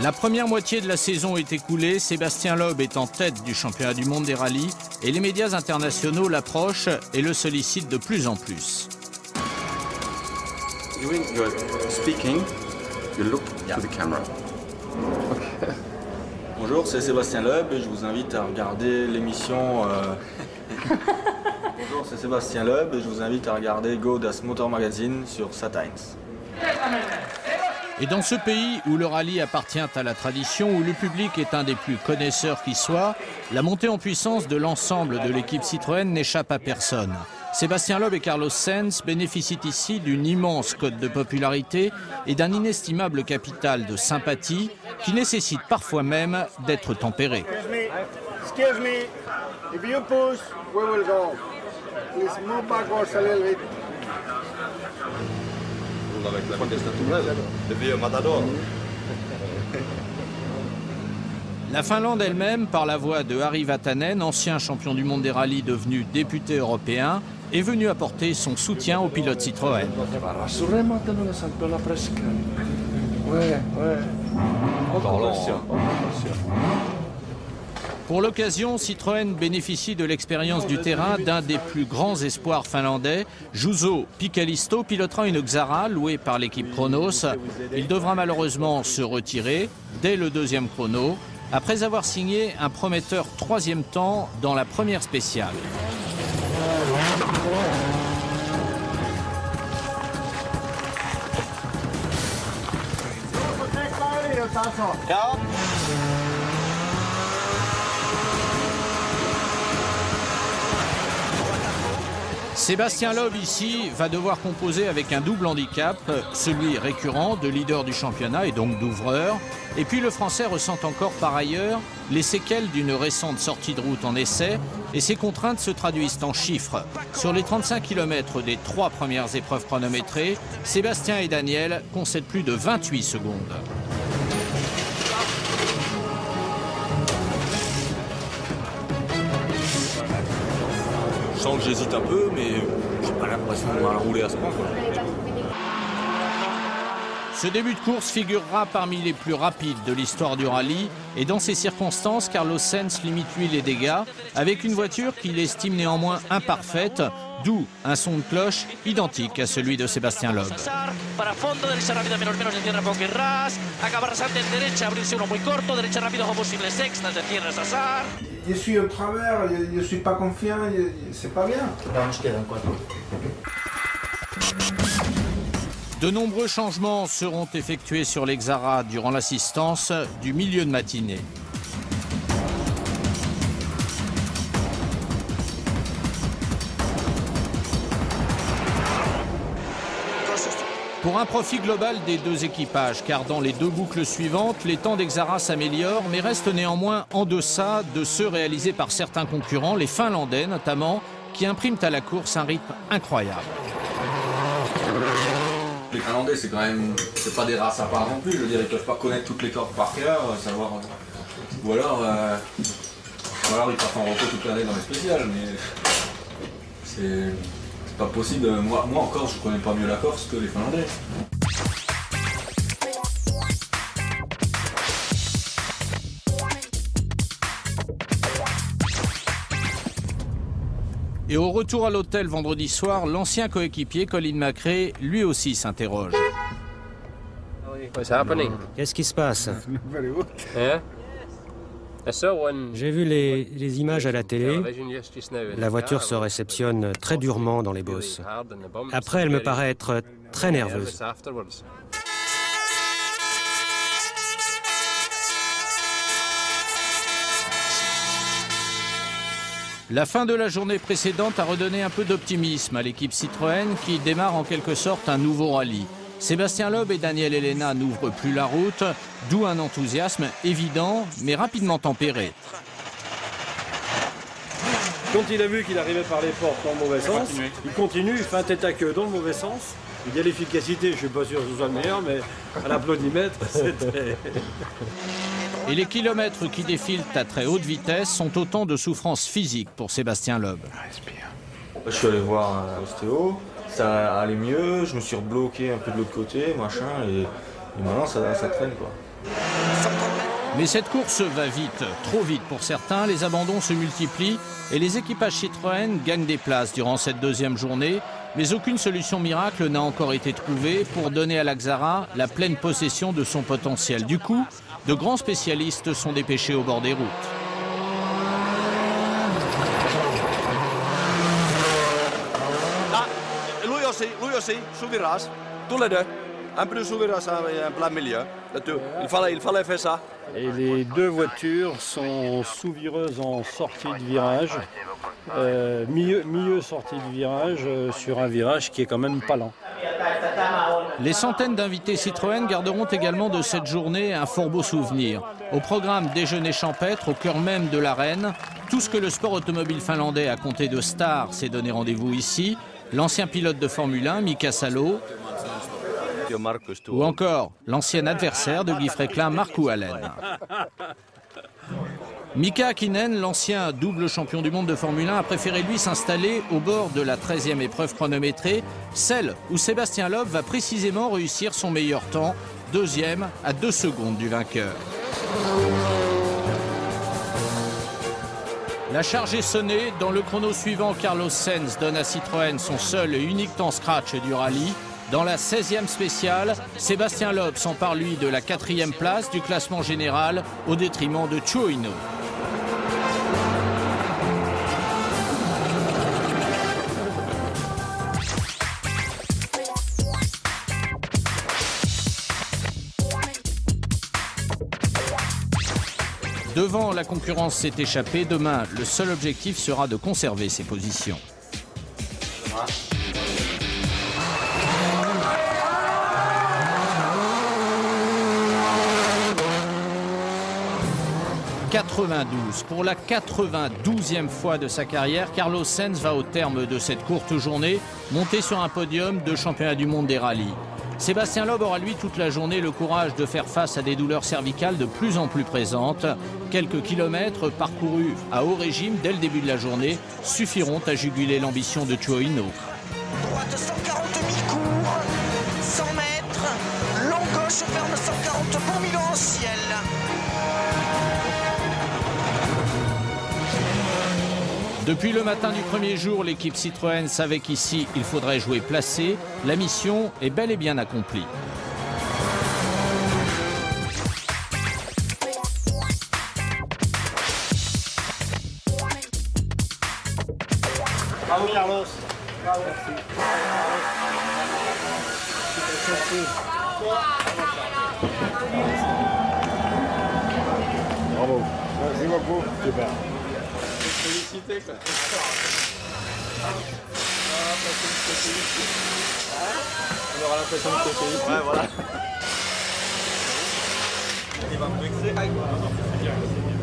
La première moitié de la saison est écoulée, Sébastien Loeb est en tête du championnat du monde des rallyes et les médias internationaux l'approchent et le sollicitent de plus en plus. You're speaking, you look to the camera. Okay. Bonjour, c'est Sébastien Loeb et je vous invite à regarder l'émission... Bonjour, c'est Sébastien Loeb et je vous invite à regarder Go Das Motor Magazine sur Sat.1. Et dans ce pays où le rallye appartient à la tradition, où le public est un des plus connaisseurs qui soit, la montée en puissance de l'ensemble de l'équipe Citroën n'échappe à personne. Sébastien Loeb et Carlos Sainz bénéficient ici d'une immense cote de popularité et d'un inestimable capital de sympathie qui nécessite parfois même d'être tempéré. Excuse me, if you push, we will go. Please move backwards a little bit. La Finlande elle-même, par la voix de Harri Vatanen, ancien champion du monde des rallyes devenu député européen, est venu apporter son soutien aux pilotes Citroën. Pour l'occasion, Citroën bénéficie de l'expérience du terrain d'un des plus grands espoirs finlandais. Juuso Pikalisto pilotera une Xara louée par l'équipe Kronos. Il devra malheureusement se retirer dès le deuxième chrono, après avoir signé un prometteur troisième temps dans la première spéciale. Sébastien Loeb ici va devoir composer avec un double handicap, celui récurrent de leader du championnat et donc d'ouvreur. Et puis le Français ressent encore par ailleurs les séquelles d'une récente sortie de route en essai et ces contraintes se traduisent en chiffres. Sur les 35 km des 3 premières épreuves chronométrées, Sébastien et Daniel concèdent plus de 28 secondes. Je sens que j'hésite un peu, mais j'ai pas l'impression de mal rouler à ce point. Ce début de course figurera parmi les plus rapides de l'histoire du rallye et dans ces circonstances, Carlos Sainz limite lui les dégâts avec une voiture qu'il estime néanmoins imparfaite, d'où un son de cloche identique à celui de Sébastien Loeb. Je suis au travers, je suis pas confiant, c'est pas bien. De nombreux changements seront effectués sur les Xara durant l'assistance du milieu de matinée. Pour un profit global des deux équipages, car dans les deux boucles suivantes, les temps des Xara s'améliorent, mais restent néanmoins en deçà de ceux réalisés par certains concurrents, les Finlandais notamment, qui impriment à la course un rythme incroyable. Les Finlandais, c'est quand même, c'est pas des races à part non plus. Je veux dire, ils peuvent pas connaître toutes les cordes par cœur, savoir. Ou alors ils partent en repos toute l'année dans les spéciales, mais c'est pas possible. Moi encore, je connais pas mieux la Corse que les Finlandais. Et au retour à l'hôtel vendredi soir, l'ancien coéquipier Colin McRae, lui aussi s'interroge. Qu'est-ce qui se passe? J'ai vu les images à la télé. La voiture se réceptionne très durement dans les bosses. Après, elle me paraît être très nerveuse. La fin de la journée précédente a redonné un peu d'optimisme à l'équipe Citroën qui démarre en quelque sorte un nouveau rallye. Sébastien Loeb et Daniel Elena n'ouvrent plus la route, d'où un enthousiasme évident mais rapidement tempéré. Quand il a vu qu'il arrivait par les portes dans le mauvais sens, il continue, il fait un tête à queue dans le mauvais sens. Il dit à l'efficacité, je ne suis pas sûr que ce soit le meilleur, mais à l'applaudimètre, c'est très... Et les kilomètres qui défilent à très haute vitesse sont autant de souffrances physiques pour Sébastien Loeb. Je suis allé voir un ostéo, ça allait mieux, je me suis rebloqué un peu de l'autre côté, machin, et maintenant ça traîne quoi. Mais cette course va vite, trop vite pour certains, les abandons se multiplient et les équipages Citroën gagnent des places durant cette deuxième journée, mais aucune solution miracle n'a encore été trouvée pour donner à l'Axara la pleine possession de son potentiel. Du coup, de grands spécialistes sont dépêchés au bord des routes. Lui aussi, subirás. Tú le deux. Un peu de subirás en plein milieu. Il fallait faire ça. Et les deux voitures sont sous-vireuses en sortie de virage, milieu sortie de virage, sur un virage qui est quand même pas lent. Les centaines d'invités Citroën garderont également de cette journée un fort beau souvenir. Au programme déjeuner champêtre au cœur même de l'arène, tout ce que le sport automobile finlandais a compté de stars s'est donné rendez-vous ici. L'ancien pilote de Formule 1, Mika Salo, ou encore l'ancien adversaire de Guy Fréquelin, Markku Alén. Mika Hakkinen, l'ancien double champion du monde de Formule 1, a préféré lui s'installer au bord de la 13e épreuve chronométrée, celle où Sébastien Loeb va précisément réussir son meilleur temps, deuxième à 2 secondes du vainqueur. La charge est sonnée. Dans le chrono suivant, Carlos Sainz donne à Citroën son seul et unique temps scratch du rallye. Dans la 16e spéciale, Sébastien Loeb s'empare lui de la 4e place du classement général au détriment de Choo In-oh. Devant, la concurrence s'est échappée. Demain, le seul objectif sera de conserver ses positions. « 92. Pour la 92e fois de sa carrière, Carlos Sainz va au terme de cette courte journée monter sur un podium de championnat du monde des rallyes. Sébastien Loeb aura lui toute la journée le courage de faire face à des douleurs cervicales de plus en plus présentes. Quelques kilomètres parcourus à haut régime dès le début de la journée suffiront à juguler l'ambition de Choo In-oh. Droite 140 mi-cours, 100 mètres, long gauche ferme 140 pour Milan en ciel. Depuis le matin du premier jour, l'équipe Citroën savait qu'ici, il faudrait jouer placé. La mission est bel et bien accomplie. Bravo Carlos. Bravo. Bravo. Merci beaucoup. Super. Félicité quoi. On aura l'impression de côté ici. Ouais, voilà. Il va me vexer.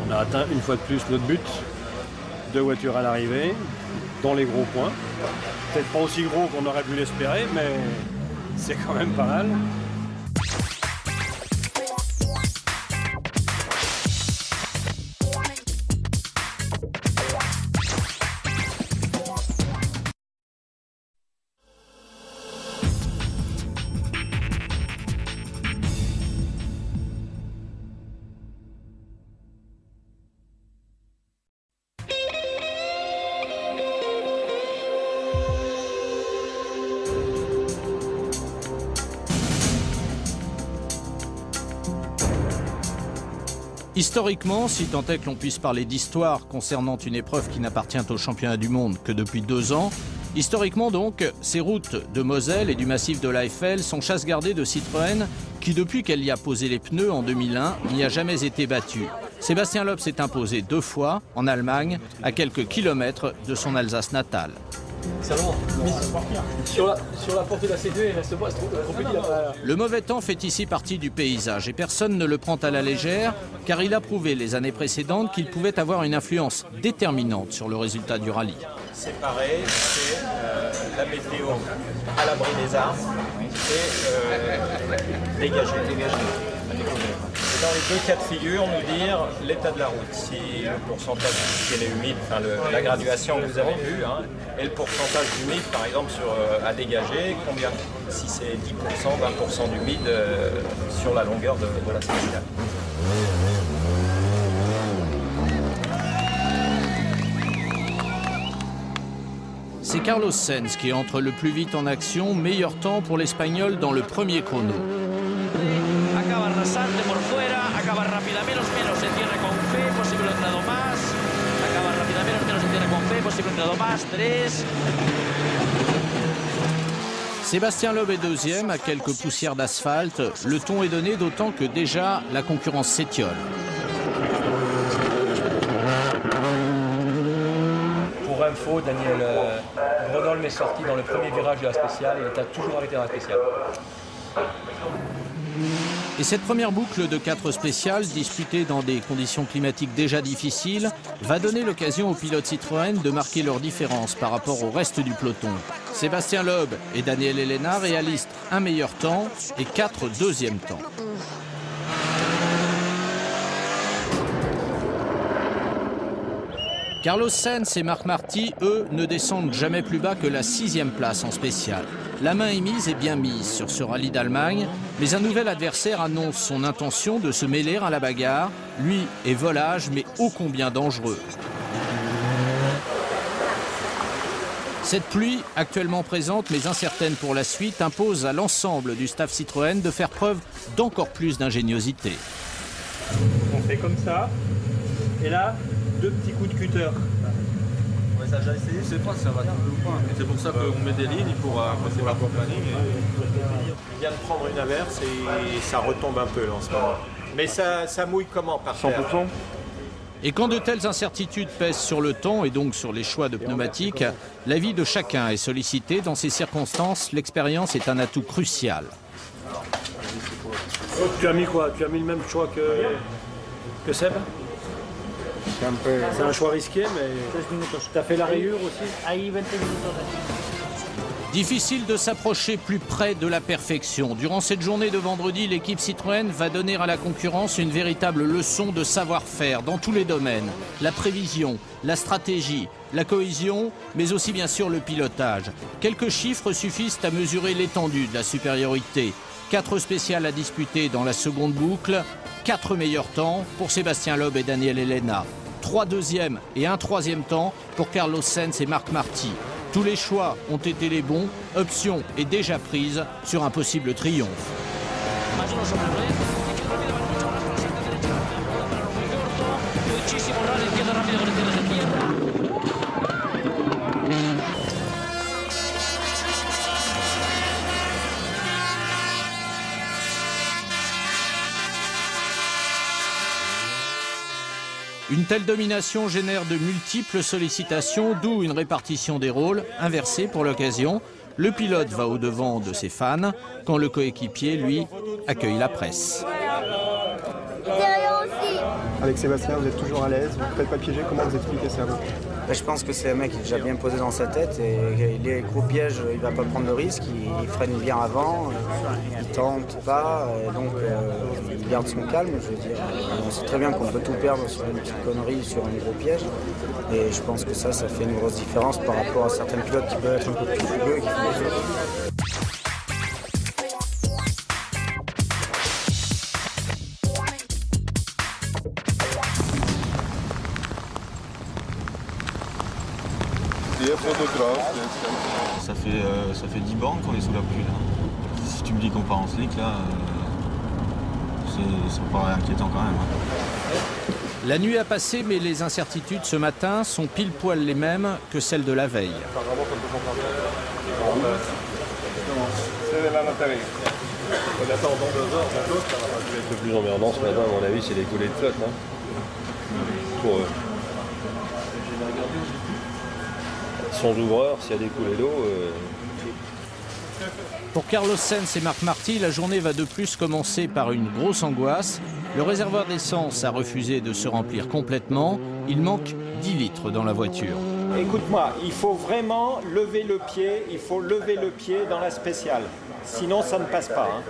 On a atteint une fois de plus notre but. 2 voitures à l'arrivée, dans les gros points. Peut-être pas aussi gros qu'on aurait pu l'espérer, mais c'est quand même pas mal. Historiquement, si tant est que l'on puisse parler d'histoire concernant une épreuve qui n'appartient au championnat du monde que depuis 2 ans, historiquement donc, ces routes de Moselle et du massif de l'Eifel sont chasse gardée de Citroën qui, depuis qu'elle y a posé les pneus en 2001, n'y a jamais été battue. Sébastien Loeb s'est imposé 2 fois en Allemagne, à quelques kilomètres de son Alsace natale. Seulement, sur la portée de la C2, il reste pas trop petit là. Le mauvais temps fait ici partie du paysage et personne ne le prend à la légère car il a prouvé les années précédentes qu'il pouvait avoir une influence déterminante sur le résultat du rallye. C'est pareil, c'est la météo à l'abri des arbres et dégagée. Dans les 2 cas de figure, nous dire l'état de la route. Si le pourcentage si elle est humide, enfin la graduation que vous avez vue, hein, et le pourcentage d'humide par exemple à dégager, combien? Si c'est 10%, 20% d'humide sur la longueur de la spéciale. C'est Carlos Sainz qui entre le plus vite en action, meilleur temps pour l'Espagnol dans le premier chrono. Acaba rasante por fuera, acaba rápidamente, menos, se cierra con fe, posible entrado más. Acaba rápidamente, menos, se cierra con fe, posible entrado más, 3. Sébastien Loeb est deuxième à quelques poussières d'asphalte. Le ton est donné d'autant que déjà la concurrence s'étiole. Pour info, Daniel Bredolm est sorti dans le premier virage de la spéciale et il a toujours arrêté dans la spéciale. Et cette première boucle de 4 spéciales, disputée dans des conditions climatiques déjà difficiles, va donner l'occasion aux pilotes Citroën de marquer leur différence par rapport au reste du peloton. Sébastien Loeb et Daniel Elena réalisent un meilleur temps et 4 deuxièmes temps. Carlos Sainz et Marc Marty, eux, ne descendent jamais plus bas que la 6e place en spéciale. La main est mise et bien mise sur ce rallye d'Allemagne, mais un nouvel adversaire annonce son intention de se mêler à la bagarre. Lui est volage, mais ô combien dangereux. Cette pluie, actuellement présente mais incertaine pour la suite, impose à l'ensemble du staff Citroën de faire preuve d'encore plus d'ingéniosité. On fait comme ça, et là, 2 petits coups de cutter. Ouais, ça a déjà essayé, je sais pas si ça va tomber ou pas. C'est pour ça qu'on met des lignes pour passer par planning. Il vient de prendre une averse et ça retombe un peu là, en ce moment. Mais ça mouille comment par terre? 100%. Et quand de telles incertitudes pèsent sur le temps et donc sur les choix de pneumatiques, l'avis de chacun est sollicité. Dans ces circonstances, l'expérience est un atout crucial. Tu as mis quoi? Tu as mis le même choix que Seb? C'est un choix risqué, mais tu as fait la rayure aussi? Difficile de s'approcher plus près de la perfection. Durant cette journée de vendredi, l'équipe Citroën va donner à la concurrence une véritable leçon de savoir-faire dans tous les domaines. La prévision, la stratégie, la cohésion, mais aussi bien sûr le pilotage. Quelques chiffres suffisent à mesurer l'étendue de la supériorité. 4 spéciales à disputer dans la seconde boucle, 4 meilleurs temps pour Sébastien Loeb et Daniel Elena. 3 deuxièmes et un 3e temps pour Carlos Sainz et Marc Marty. Tous les choix ont été les bons, option est déjà prise sur un possible triomphe. Une telle domination génère de multiples sollicitations, d'où une répartition des rôles inversée pour l'occasion. Le pilote va au-devant de ses fans, quand le coéquipier, lui, accueille la presse. Avec Sébastien, vous êtes toujours à l'aise, vous ne faites pas piéger, comment vous expliquez ça? Je pense que c'est un mec qui est déjà bien posé dans sa tête et les gros pièges, il ne va pas prendre de risques, il freine bien avant, il tente pas, donc il garde son calme. Je veux dire, on sait très bien qu'on peut tout perdre sur une petite connerie, sur un gros piège, et je pense que ça fait une grosse différence par rapport à certains pilotes qui peuvent être un peu plus fougueux. Ça fait 10 bornes qu'on est sous la pluie là. Si tu me dis qu'on part en slick là, ça me paraît inquiétant quand même. La nuit a passé, mais les incertitudes ce matin sont pile poil les mêmes que celles de la veille. Le plus emmerdant ce matin, à mon avis, c'est les coulées de flotte. Pour eux. Sans ouvreur, s'il y a des coulées d'eau... Pour Carlos Sainz et Marc Marty, la journée va de plus commencer par une grosse angoisse. Le réservoir d'essence a refusé de se remplir complètement. Il manque 10 litres dans la voiture. Écoute-moi, il faut vraiment lever le pied, il faut lever le pied dans la spéciale. Sinon, ça ne passe pas.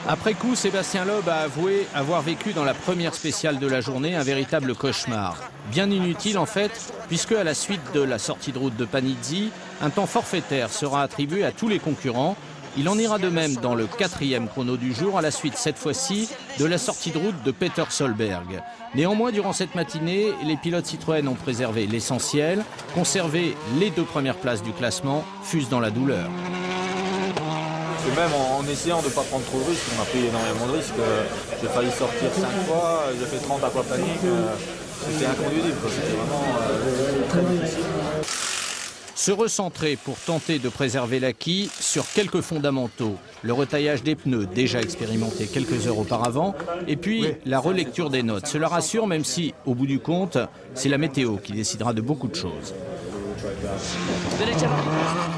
Après coup, Sébastien Loeb a avoué avoir vécu dans la première spéciale de la journée un véritable cauchemar. Bien inutile en fait, puisque à la suite de la sortie de route de Panizzi, un temps forfaitaire sera attribué à tous les concurrents. Il en ira de même dans le 4e chrono du jour, à la suite cette fois-ci de la sortie de route de Peter Solberg. Néanmoins, durant cette matinée, les pilotes Citroën ont préservé l'essentiel, conservé les 2 premières places du classement, fût-ce dans la douleur. Et même en essayant de ne pas prendre trop de risques, on a pris énormément de risques. J'ai failli sortir 5 fois, j'ai fait 30 aquaplaning, c'était inconduisible, c'était vraiment très difficile. Se recentrer pour tenter de préserver l'acquis sur quelques fondamentaux. Le retaillage des pneus, déjà expérimenté quelques heures auparavant, et puis la relecture des notes. Cela rassure, même si, au bout du compte, c'est la météo qui décidera de beaucoup de choses.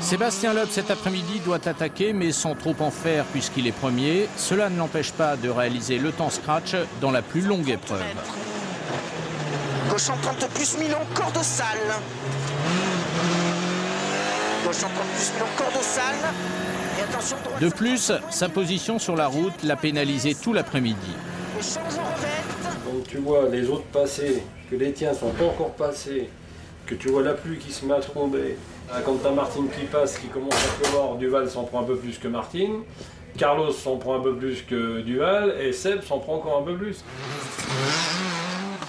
Sébastien Loeb cet après-midi doit attaquer, mais sans trop en faire puisqu'il est premier. Cela ne l'empêche pas de réaliser le temps scratch dans la plus longue épreuve. Gauche en 30 plus Milan, corde salle. Gauche en 30 plus Milan, corde salle. Et attention, droite. De plus, sa position sur la route l'a pénalisé tout l'après-midi. Donc tu vois les autres passer, que les tiens sont pas encore passés, que tu vois la pluie qui se met à tomber. Quand t'as Martin qui passe, qui commence à pleuvoir, Duval s'en prend un peu plus que Martin, Carlos s'en prend un peu plus que Duval, et Seb s'en prend encore un peu plus.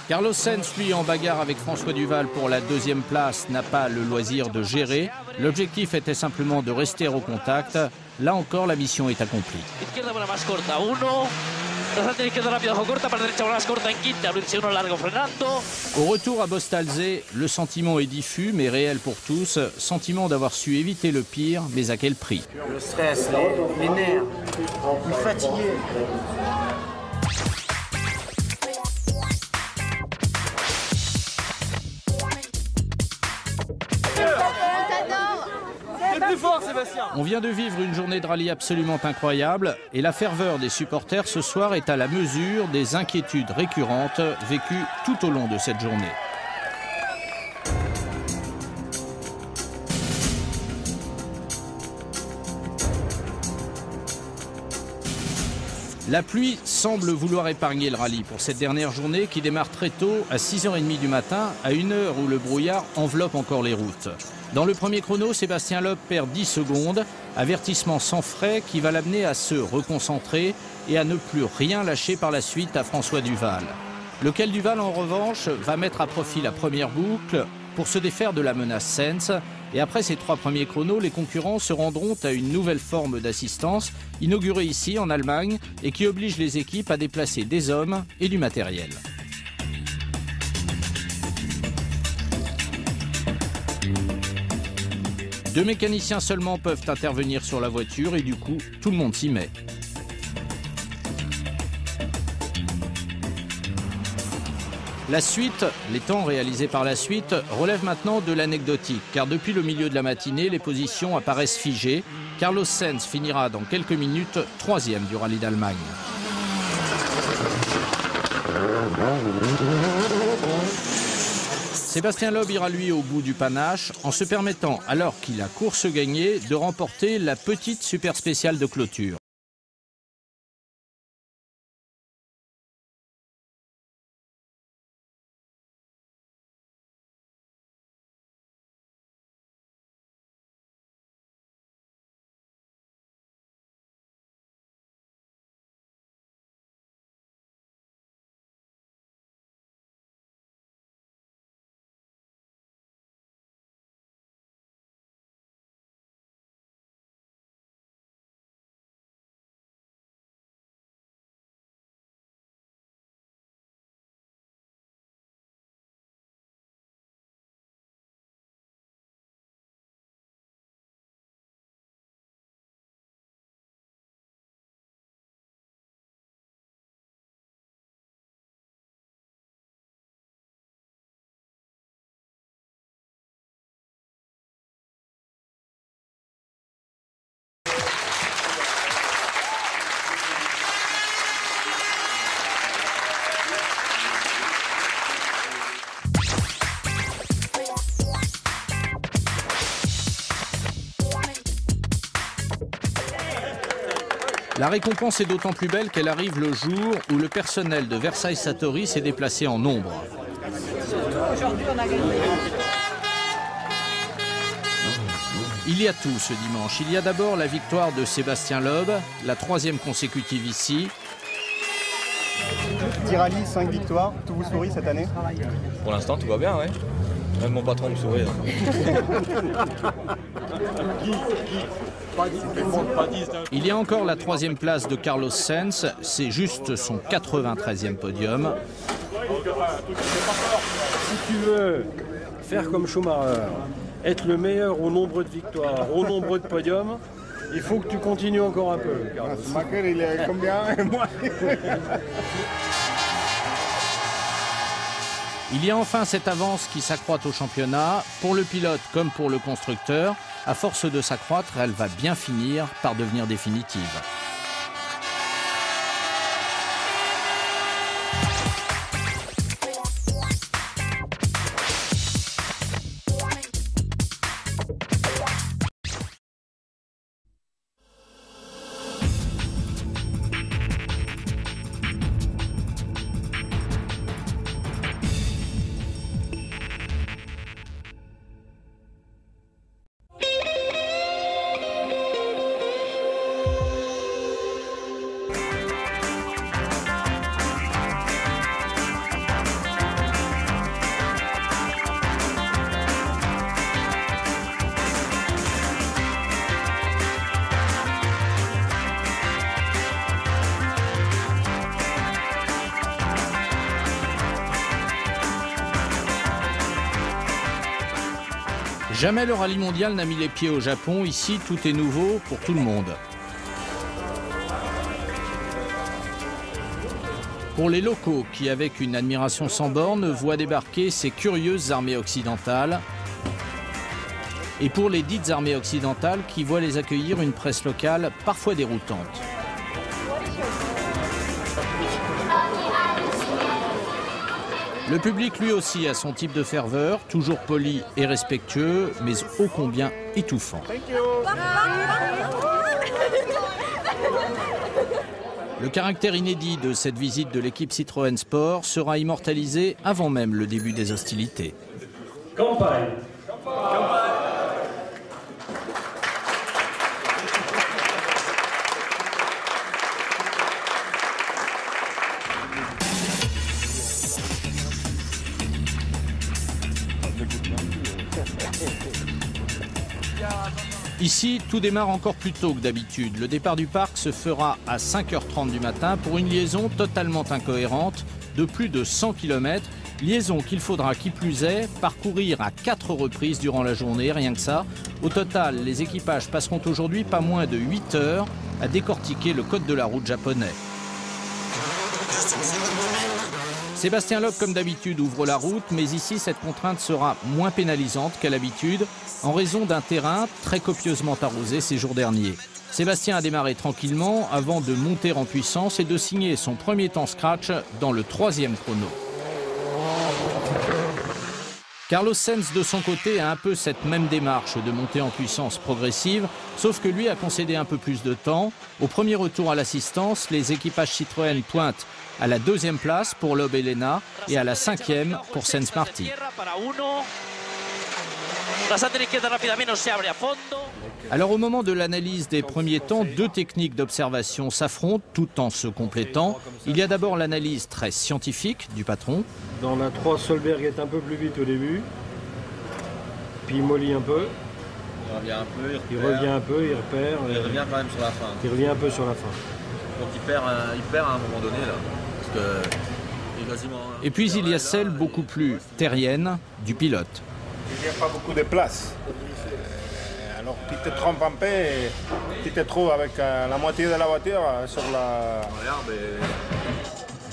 Carlos Sainz, lui, en bagarre avec François Duval pour la 2e place, n'a pas le loisir de gérer. L'objectif était simplement de rester au contact. Là encore, la mission est accomplie. Au retour à Bostalzé, le sentiment est diffus mais réel pour tous. Sentiment d'avoir su éviter le pire, mais à quel prix? Le stress, les nerfs, le fatigué. On vient de vivre une journée de rallye absolument incroyable et la ferveur des supporters ce soir est à la mesure des inquiétudes récurrentes vécues tout au long de cette journée. La pluie semble vouloir épargner le rallye pour cette dernière journée qui démarre très tôt à 6h30 du matin, à une heure où le brouillard enveloppe encore les routes. Dans le premier chrono, Sébastien Loeb perd 10 secondes, avertissement sans frais qui va l'amener à se reconcentrer et à ne plus rien lâcher par la suite à François Duval. Lequel Duval, en revanche, va mettre à profit la première boucle pour se défaire de la menace Sainz. Et après ces 3 premiers chronos, les concurrents se rendront à une nouvelle forme d'assistance, inaugurée ici en Allemagne, et qui oblige les équipes à déplacer des hommes et du matériel. Deux mécaniciens seulement peuvent intervenir sur la voiture et du coup, tout le monde s'y met. La suite, les temps réalisés par la suite, relèvent maintenant de l'anecdotique, car depuis le milieu de la matinée, les positions apparaissent figées. Carlos Sainz finira dans quelques minutes 3e du rallye d'Allemagne. Sébastien Loeb ira lui au bout du panache en se permettant, alors qu'il a course gagnée, de remporter la petite super spéciale de clôture. La récompense est d'autant plus belle qu'elle arrive le jour où le personnel de Versailles Satori s'est déplacé en nombre. Il y a tout ce dimanche. Il y a d'abord la victoire de Sébastien Loeb, la 3e consécutive ici. 10 rallyes, 5 victoires, tout vous sourit cette année? Pour l'instant, tout va bien, oui. Même mon patron me sourit. Il y a encore la 3e place de Carlos Sainz. C'est juste son 93e podium. Si tu veux faire comme Schumacher, être le meilleur au nombre de victoires, au nombre de podiums, il faut que tu continues encore un peu. Schumacher, il est combien? Il y a enfin cette avance qui s'accroît au championnat. Pour le pilote comme pour le constructeur, à force de s'accroître, elle va bien finir par devenir définitive. Jamais le rallye mondial n'a mis les pieds au Japon. Ici, tout est nouveau pour tout le monde. Pour les locaux qui, avec une admiration sans borne, voient débarquer ces curieuses armées occidentales. Et pour les dites armées occidentales qui voient les accueillir une presse locale parfois déroutante. Le public lui aussi a son type de ferveur, toujours poli et respectueux, mais ô combien étouffant. Le caractère inédit de cette visite de l'équipe Citroën Sport sera immortalisé avant même le début des hostilités. Campagne. Ici, tout démarre encore plus tôt que d'habitude. Le départ du parc se fera à 5h30 du matin pour une liaison totalement incohérente de plus de 100 km. Liaison qu'il faudra, qui plus est, parcourir à 4 reprises durant la journée, rien que ça. Au total, les équipages passeront aujourd'hui pas moins de 8 heures à décortiquer le code de la route japonais. Sébastien Loeb, comme d'habitude, ouvre la route, mais ici, cette contrainte sera moins pénalisante qu'à l'habitude, en raison d'un terrain très copieusement arrosé ces jours derniers. Sébastien a démarré tranquillement avant de monter en puissance et de signer son premier temps scratch dans le 3e chrono. Carlos Sainz, de son côté, a un peu cette même démarche de montée en puissance progressive, sauf que lui a concédé un peu plus de temps. Au premier retour à l'assistance, les équipages Citroën pointent à la 2e place pour Loeb et Lena et à la 5e pour Sainz Martin. Alors au moment de l'analyse des premiers temps, 2 techniques d'observation s'affrontent tout en se complétant. Il y a d'abord l'analyse très scientifique du patron. Dans la 3, Solberg est un peu plus vite au début, puis il mollit un peu. Il revient un peu, il revient un peu, il repère. Il revient quand même sur la fin. Il revient un peu sur la fin. Donc il perd à un moment donné là. Parce que il est quasiment... Et puis il y a celle beaucoup plus terrienne du pilote. Il n'y a pas beaucoup de place. Alors tu te trompes un peu et tu te trouves avec la moitié de la voiture sur l'herbe.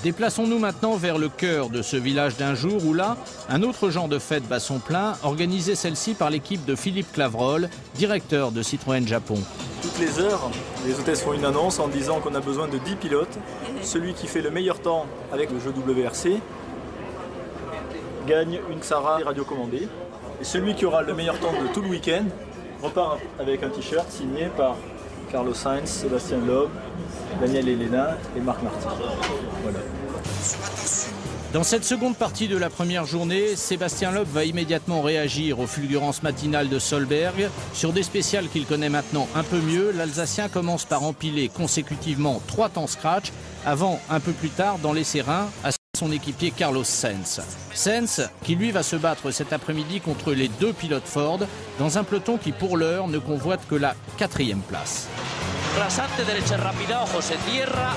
Déplaçons-nous maintenant vers le cœur de ce village d'un jour où là, un autre genre de fête bat son plein, organisée celle-ci par l'équipe de Philippe Clavrolle, directeur de Citroën Japon. Toutes les heures, les hôtesses font une annonce en disant qu'on a besoin de 10 pilotes. Celui qui fait le meilleur temps avec le jeu WRC gagne une Xara radiocommandée. Et celui qui aura le meilleur temps de tout le week-end repart avec un t-shirt signé par Carlos Sainz, Sébastien Loeb, Daniel Elena et Marc Martin. Voilà. Dans cette seconde partie de la première journée, Sébastien Loeb va immédiatement réagir aux fulgurances matinales de Solberg. Sur des spéciales qu'il connaît maintenant un peu mieux, l'Alsacien commence par empiler consécutivement 3 temps scratch avant, un peu plus tard, d'en laisser un à son équipier Carlos Sainz. Sainz qui lui va se battre cet après-midi contre les 2 pilotes Ford dans un peloton qui pour l'heure ne convoite que la 4e place. Rasante derecha rápida, ojos en tierra.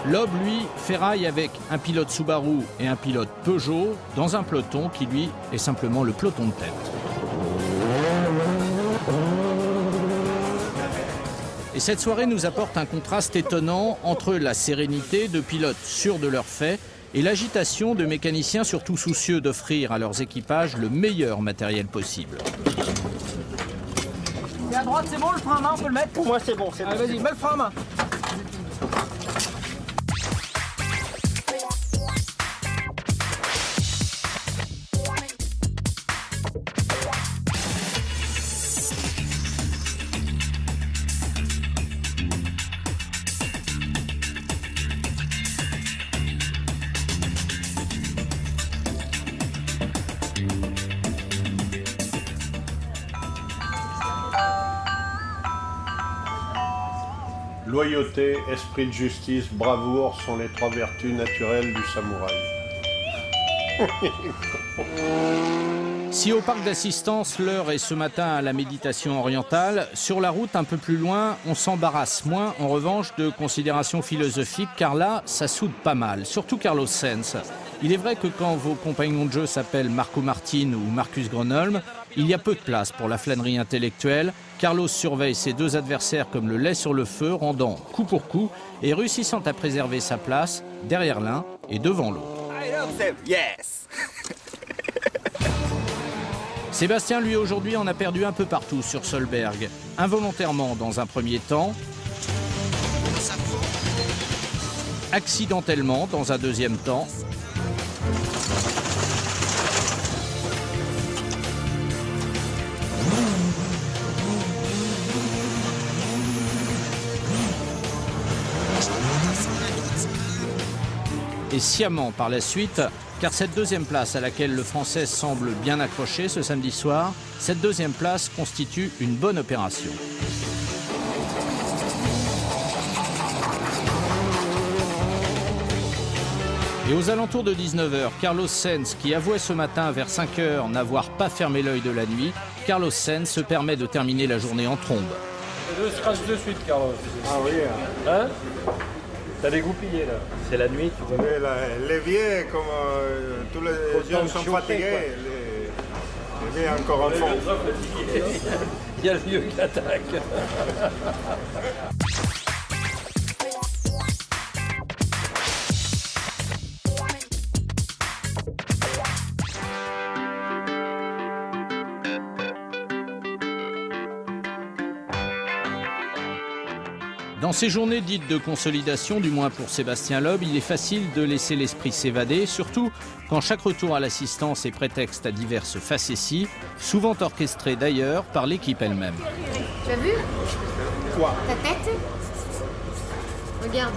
Loeb, lui, ferraille avec un pilote Subaru et un pilote Peugeot dans un peloton qui, lui, est simplement le peloton de tête. Et cette soirée nous apporte un contraste étonnant entre la sérénité de pilotes sûrs de leurs faits et l'agitation de mécaniciens surtout soucieux d'offrir à leurs équipages le meilleur matériel possible. C'est à droite, c'est bon, le frein à main, on peut le mettre? Pour moi, c'est bon. Allez, vas-y, mets le frein à main. Loyauté, esprit de justice, bravoure sont les 3 vertus naturelles du samouraï. Si au parc d'assistance, l'heure est ce matin à la méditation orientale, sur la route un peu plus loin, on s'embarrasse moins en revanche de considérations philosophiques, car là, ça soude pas mal, surtout Carlos Sainz. Il est vrai que quand vos compagnons de jeu s'appellent Marco Martin ou Marcus Gronholm, il y a peu de place pour la flânerie intellectuelle. Carlos surveille ses 2 adversaires comme le lait sur le feu, rendant coup pour coup et réussissant à préserver sa place derrière l'un et devant l'autre. Yes. Sébastien, lui, aujourd'hui, en a perdu un peu partout sur Solberg. Involontairement dans un premier temps, accidentellement dans un deuxième temps, et sciemment par la suite, car cette 2e place à laquelle le Français semble bien accroché ce samedi soir, cette 2e place constitue une bonne opération. Et aux alentours de 19h, Carlos Sainz, qui avouait ce matin vers 5h n'avoir pas fermé l'œil de la nuit, Carlos Sainz se permet de terminer la journée en trombe. 2 scratchs de suite, Carlos. Ah oui. Hein? T'as dégoupillé là. C'est la nuit, tu vois. Les vieux, comme tous les jeunes sont fatigués, les vieux encore en fond. Il y a le vieux qui attaque. Dans ces journées dites de consolidation, du moins pour Sébastien Loeb, il est facile de laisser l'esprit s'évader, surtout quand chaque retour à l'assistance est prétexte à diverses facéties, souvent orchestrées d'ailleurs par l'équipe elle-même. Tu as vu? Quoi? Ta tête? Regarde.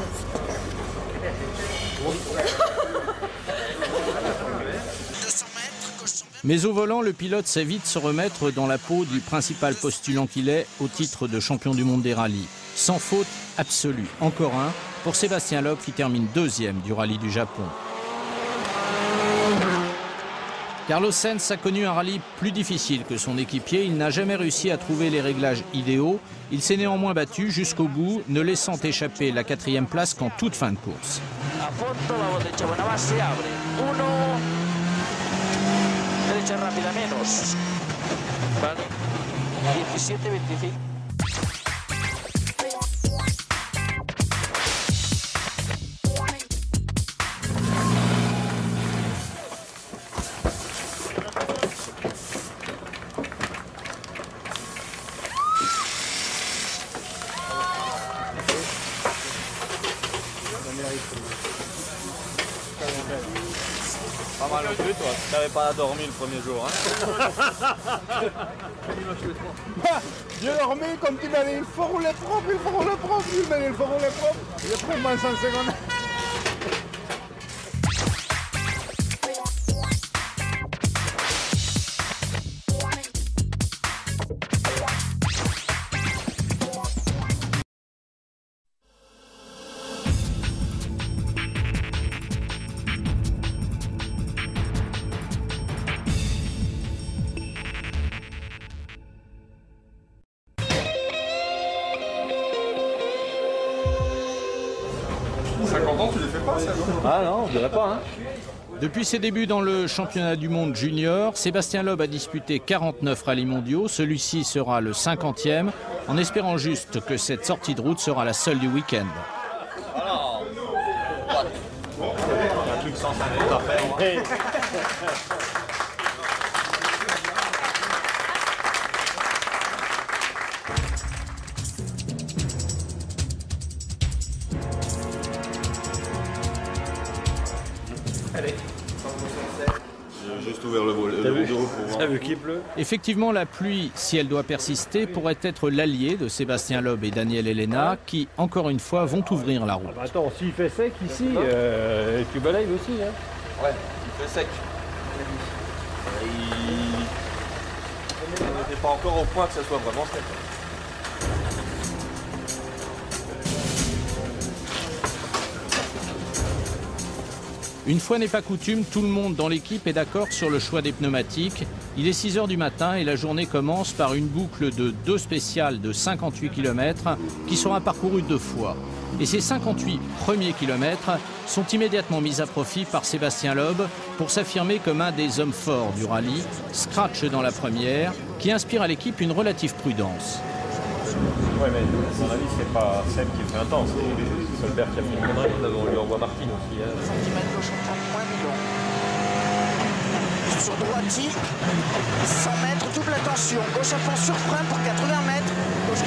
Mais au volant, le pilote sait vite se remettre dans la peau du principal postulant qu'il est au titre de champion du monde des rallyes. Sans faute absolue, encore un, pour Sébastien Loeb qui termine 2e du rallye du Japon. Carlos Sainz a connu un rallye plus difficile que son équipier. Il n'a jamais réussi à trouver les réglages idéaux. Il s'est néanmoins battu jusqu'au bout, ne laissant échapper la 4e place qu'en toute fin de course. Derecha rápida menos. Vale. 17-25. Pas mal non plus, toi. Tu n'avais pas dormi le premier jour. Hein. J'ai dormi comme tu m'as dit, il faut rouler propre, il faut rouler propre. Il m'a dit, il faut rouler propre. J'ai pris moins 100 secondes. Ah non, on dirait pas. Hein. Depuis ses débuts dans le championnat du monde junior, Sébastien Loeb a disputé 49 rallyes mondiaux. Celui-ci sera le 50e, en espérant juste que cette sortie de route sera la seule du week-end. Alors, il n'y a plus que 150 à faire. Allez. J'ai juste ouvert le rideau pour voir. T'as vu qu'il pleut? Effectivement, la pluie, si elle doit persister, pourrait être l'allié de Sébastien Loeb et Daniel Elena, qui, encore une fois, vont ouvrir la route. Ah bah attends, s'il fait sec ici, tu balayes aussi. Hein. Ouais, il fait sec. On n'était pas encore au point que ça soit vraiment sec. Une fois n'est pas coutume, tout le monde dans l'équipe est d'accord sur le choix des pneumatiques. Il est 6 h du matin et la journée commence par une boucle de 2 spéciales de 58 km qui sera parcourue 2 fois. Et ces 58 premiers kilomètres sont immédiatement mis à profit par Sébastien Loeb pour s'affirmer comme un des hommes forts du rallye, scratch dans la première, qui inspire à l'équipe une relative prudence. Ouais, mais à mon avis, c'est pas Seb qui fait intense, c'est Solberg qui a fait une connerie. On lui envoie Martin aussi. Hein. Centimètres gauche en 30 sur droiti, 100 mètres, double attention. Gauche à fond sur frein pour 80 mètres. Gauche...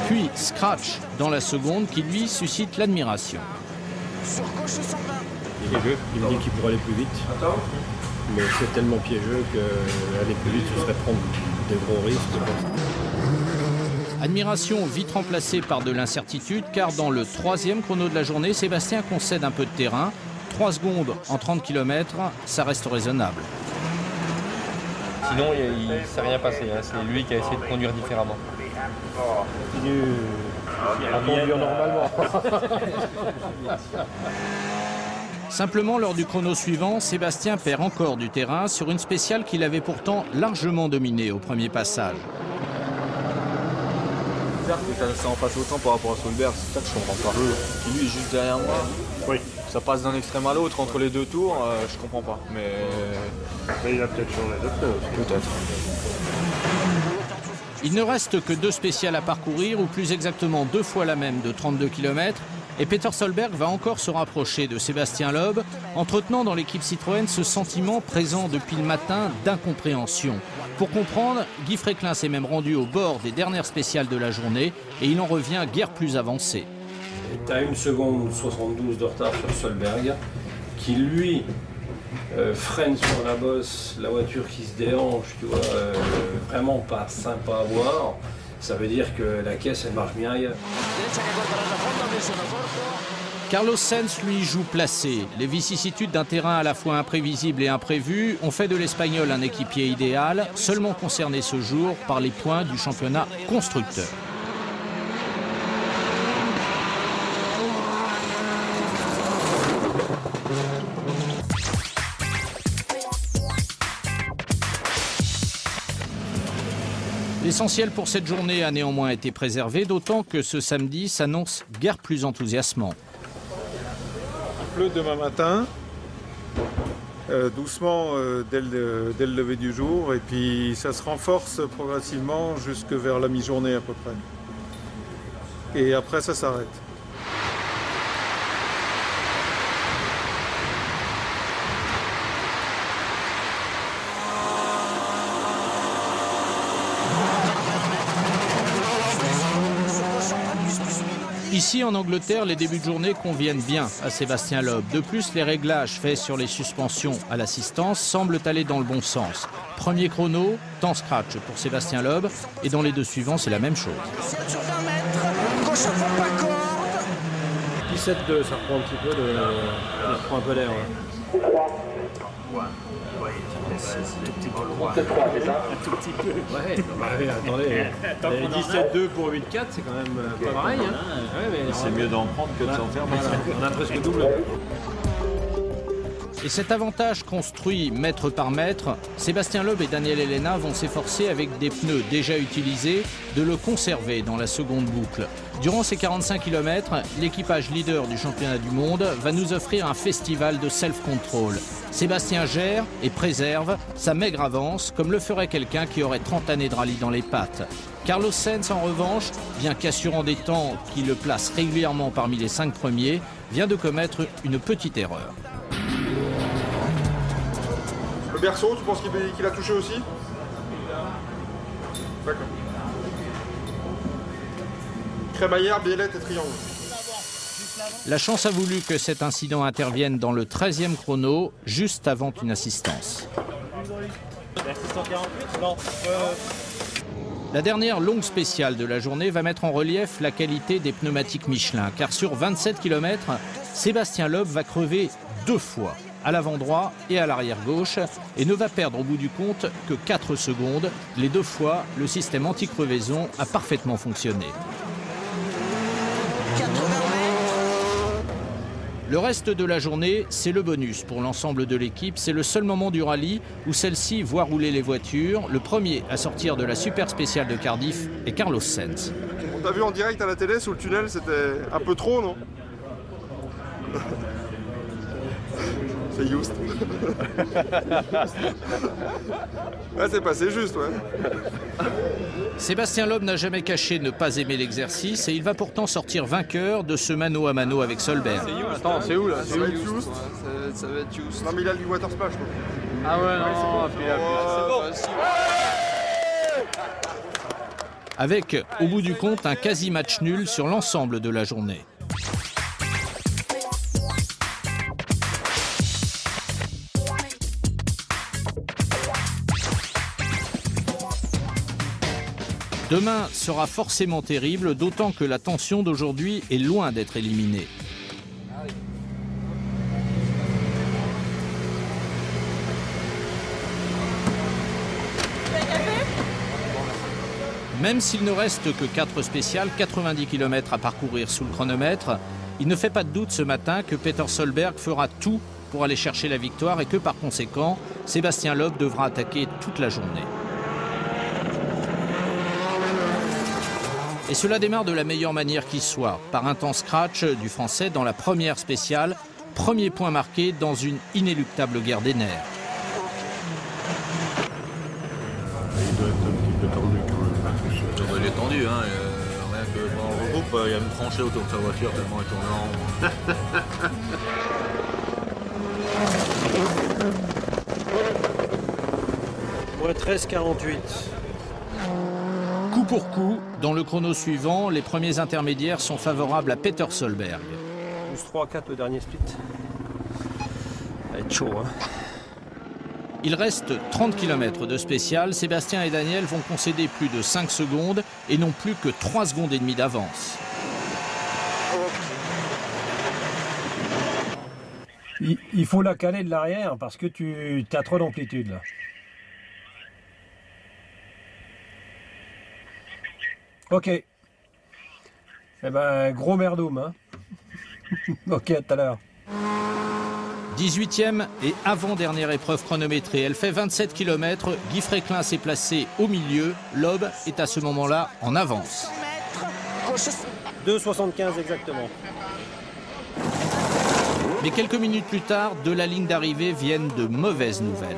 Puis scratch dans la seconde qui lui suscite l'admiration. Sur gauche 120. Il est piégeux, il me dit qu'il pourrait aller plus vite. Mais c'est tellement piégeux qu'aller plus vite, ce serait prendre des gros risques. Admiration vite remplacée par de l'incertitude, car dans le 3e chrono de la journée, Sébastien concède un peu de terrain. 3 secondes en 30 km, ça reste raisonnable. Sinon, il ne s'est rien passé. Hein. C'est lui qui a essayé de conduire différemment. Continue à conduire normalement. Simplement, lors du chrono suivant, Sébastien perd encore du terrain sur une spéciale qu'il avait pourtant largement dominée au premier passage. Ça en passe autant par rapport à Solberg, c'est ça que je comprends pas. Qui lui est juste derrière moi. Oui. Ça passe d'un extrême à l'autre entre les 2 tours, je comprends pas. Mais il a peut-être changé de pneus aussi. Peut-être. Il ne reste que 2 spéciales à parcourir, ou plus exactement 2 fois la même de 32 km. Et Peter Solberg va encore se rapprocher de Sébastien Loeb, entretenant dans l'équipe Citroën ce sentiment présent depuis le matin d'incompréhension. Pour comprendre, Guy Fréquelin s'est même rendu au bord des dernières spéciales de la journée et il en revient guère plus avancé. Tu as 1 seconde 72 de retard sur Solberg, qui lui freine sur la bosse, la voiture qui se déhanche, tu vois, vraiment pas sympa à voir. Ça veut dire que la caisse, elle marche bien ailleurs. Carlos Sainz, lui, joue placé. Les vicissitudes d'un terrain à la fois imprévisible et imprévu ont fait de l'Espagnol un équipier idéal, seulement concerné ce jour par les points du championnat constructeur. L'essentiel pour cette journée a néanmoins été préservé, d'autant que ce samedi s'annonce guère plus enthousiasmant. Il pleut demain matin, doucement dès le lever du jour, et puis ça se renforce progressivement jusque vers la mi-journée à peu près. Et après ça s'arrête. Ici, en Angleterre, les débuts de journée conviennent bien à Sébastien Loeb. De plus, les réglages faits sur les suspensions à l'assistance semblent aller dans le bon sens. Premier chrono, temps scratch pour Sébastien Loeb. Et dans les deux suivants, c'est la même chose. 17-2, ça reprend un petit peu, ça reprend un peu l'air. Un tout petit peu. Ouais, attendez. 17-2 pour 8-4, c'est quand même pas pareil. Hein. Ouais, c'est mieux d'en prendre que de s'en faire. On a presque double. Et cet avantage construit mètre par mètre, Sébastien Loeb et Daniel Elena vont s'efforcer avec des pneus déjà utilisés de le conserver dans la seconde boucle. Durant ces 45 km, l'équipage leader du championnat du monde va nous offrir un festival de self-control. Sébastien gère et préserve sa maigre avance comme le ferait quelqu'un qui aurait 30 années de rallye dans les pattes. Carlos Sainz, en revanche, bien qu'assurant des temps qui le placent régulièrement parmi les 5 premiers, vient de commettre une petite erreur. Le berceau, tu penses qu'il a touché aussi? D'accord. Crémaillère, biellette et triangle. La chance a voulu que cet incident intervienne dans le 13e chrono, juste avant une assistance. La dernière longue spéciale de la journée va mettre en relief la qualité des pneumatiques Michelin, car sur 27 km, Sébastien Loeb va crever 2 fois, à l'avant droit et à l'arrière gauche, et ne va perdre au bout du compte que 4 secondes. Les 2 fois, le système anti-crevaison a parfaitement fonctionné. Le reste de la journée, c'est le bonus pour l'ensemble de l'équipe. C'est le seul moment du rallye où celle-ci voit rouler les voitures. Le premier à sortir de la super spéciale de Cardiff est Carlos Sainz. On t'a vu en direct à la télé sous le tunnel, c'était un peu trop, non? C'est juste. Ouais, c'est passé juste, ouais. Sébastien Loeb n'a jamais caché ne pas aimer l'exercice et il va pourtant sortir vainqueur de ce mano à mano avec Solberg. Attends, c'est où là? Ça va être juste. Ça va être juste. Non mais il a du water splash quoi. Ah ouais, non, c'est bon. Avec, au bout du compte, un quasi-match nul sur l'ensemble de la journée. Demain sera forcément terrible, d'autant que la tension d'aujourd'hui est loin d'être éliminée. Même s'il ne reste que 4 spéciales, 90 km à parcourir sous le chronomètre, il ne fait pas de doute ce matin que Peter Solberg fera tout pour aller chercher la victoire et que par conséquent, Sébastien Loeb devra attaquer toute la journée. Et cela démarre de la meilleure manière qui soit, par un temps scratch du Français dans la première spéciale, premier point marqué dans une inéluctable guerre des nerfs. Il doit être un petit peu tendu quand même. Il est tendu, hein. Rien que pendant le regroupe, il y a une tranchée autour de sa voiture tellement il tourne en rond. Moins 13,48. Coup pour coup, dans le chrono suivant, les premiers intermédiaires sont favorables à Peter Solberg. Plus 3-4 le dernier split. Ça va être chaud, hein. Il reste 30 km de spécial. Sébastien et Daniel vont concéder plus de 5 secondes et non plus que 3 secondes et demie d'avance. Il faut la caler de l'arrière parce que tu as trop d'amplitude là. Ok. Eh ben, gros merdoum, hein. Ok, à tout à l'heure. 18e et avant-dernière épreuve chronométrée. Elle fait 27 km. Guy Fréquelin s'est placé au milieu. Loeb est à ce moment-là en avance. 2,75 exactement. Mais quelques minutes plus tard, de la ligne d'arrivée viennent de mauvaises nouvelles.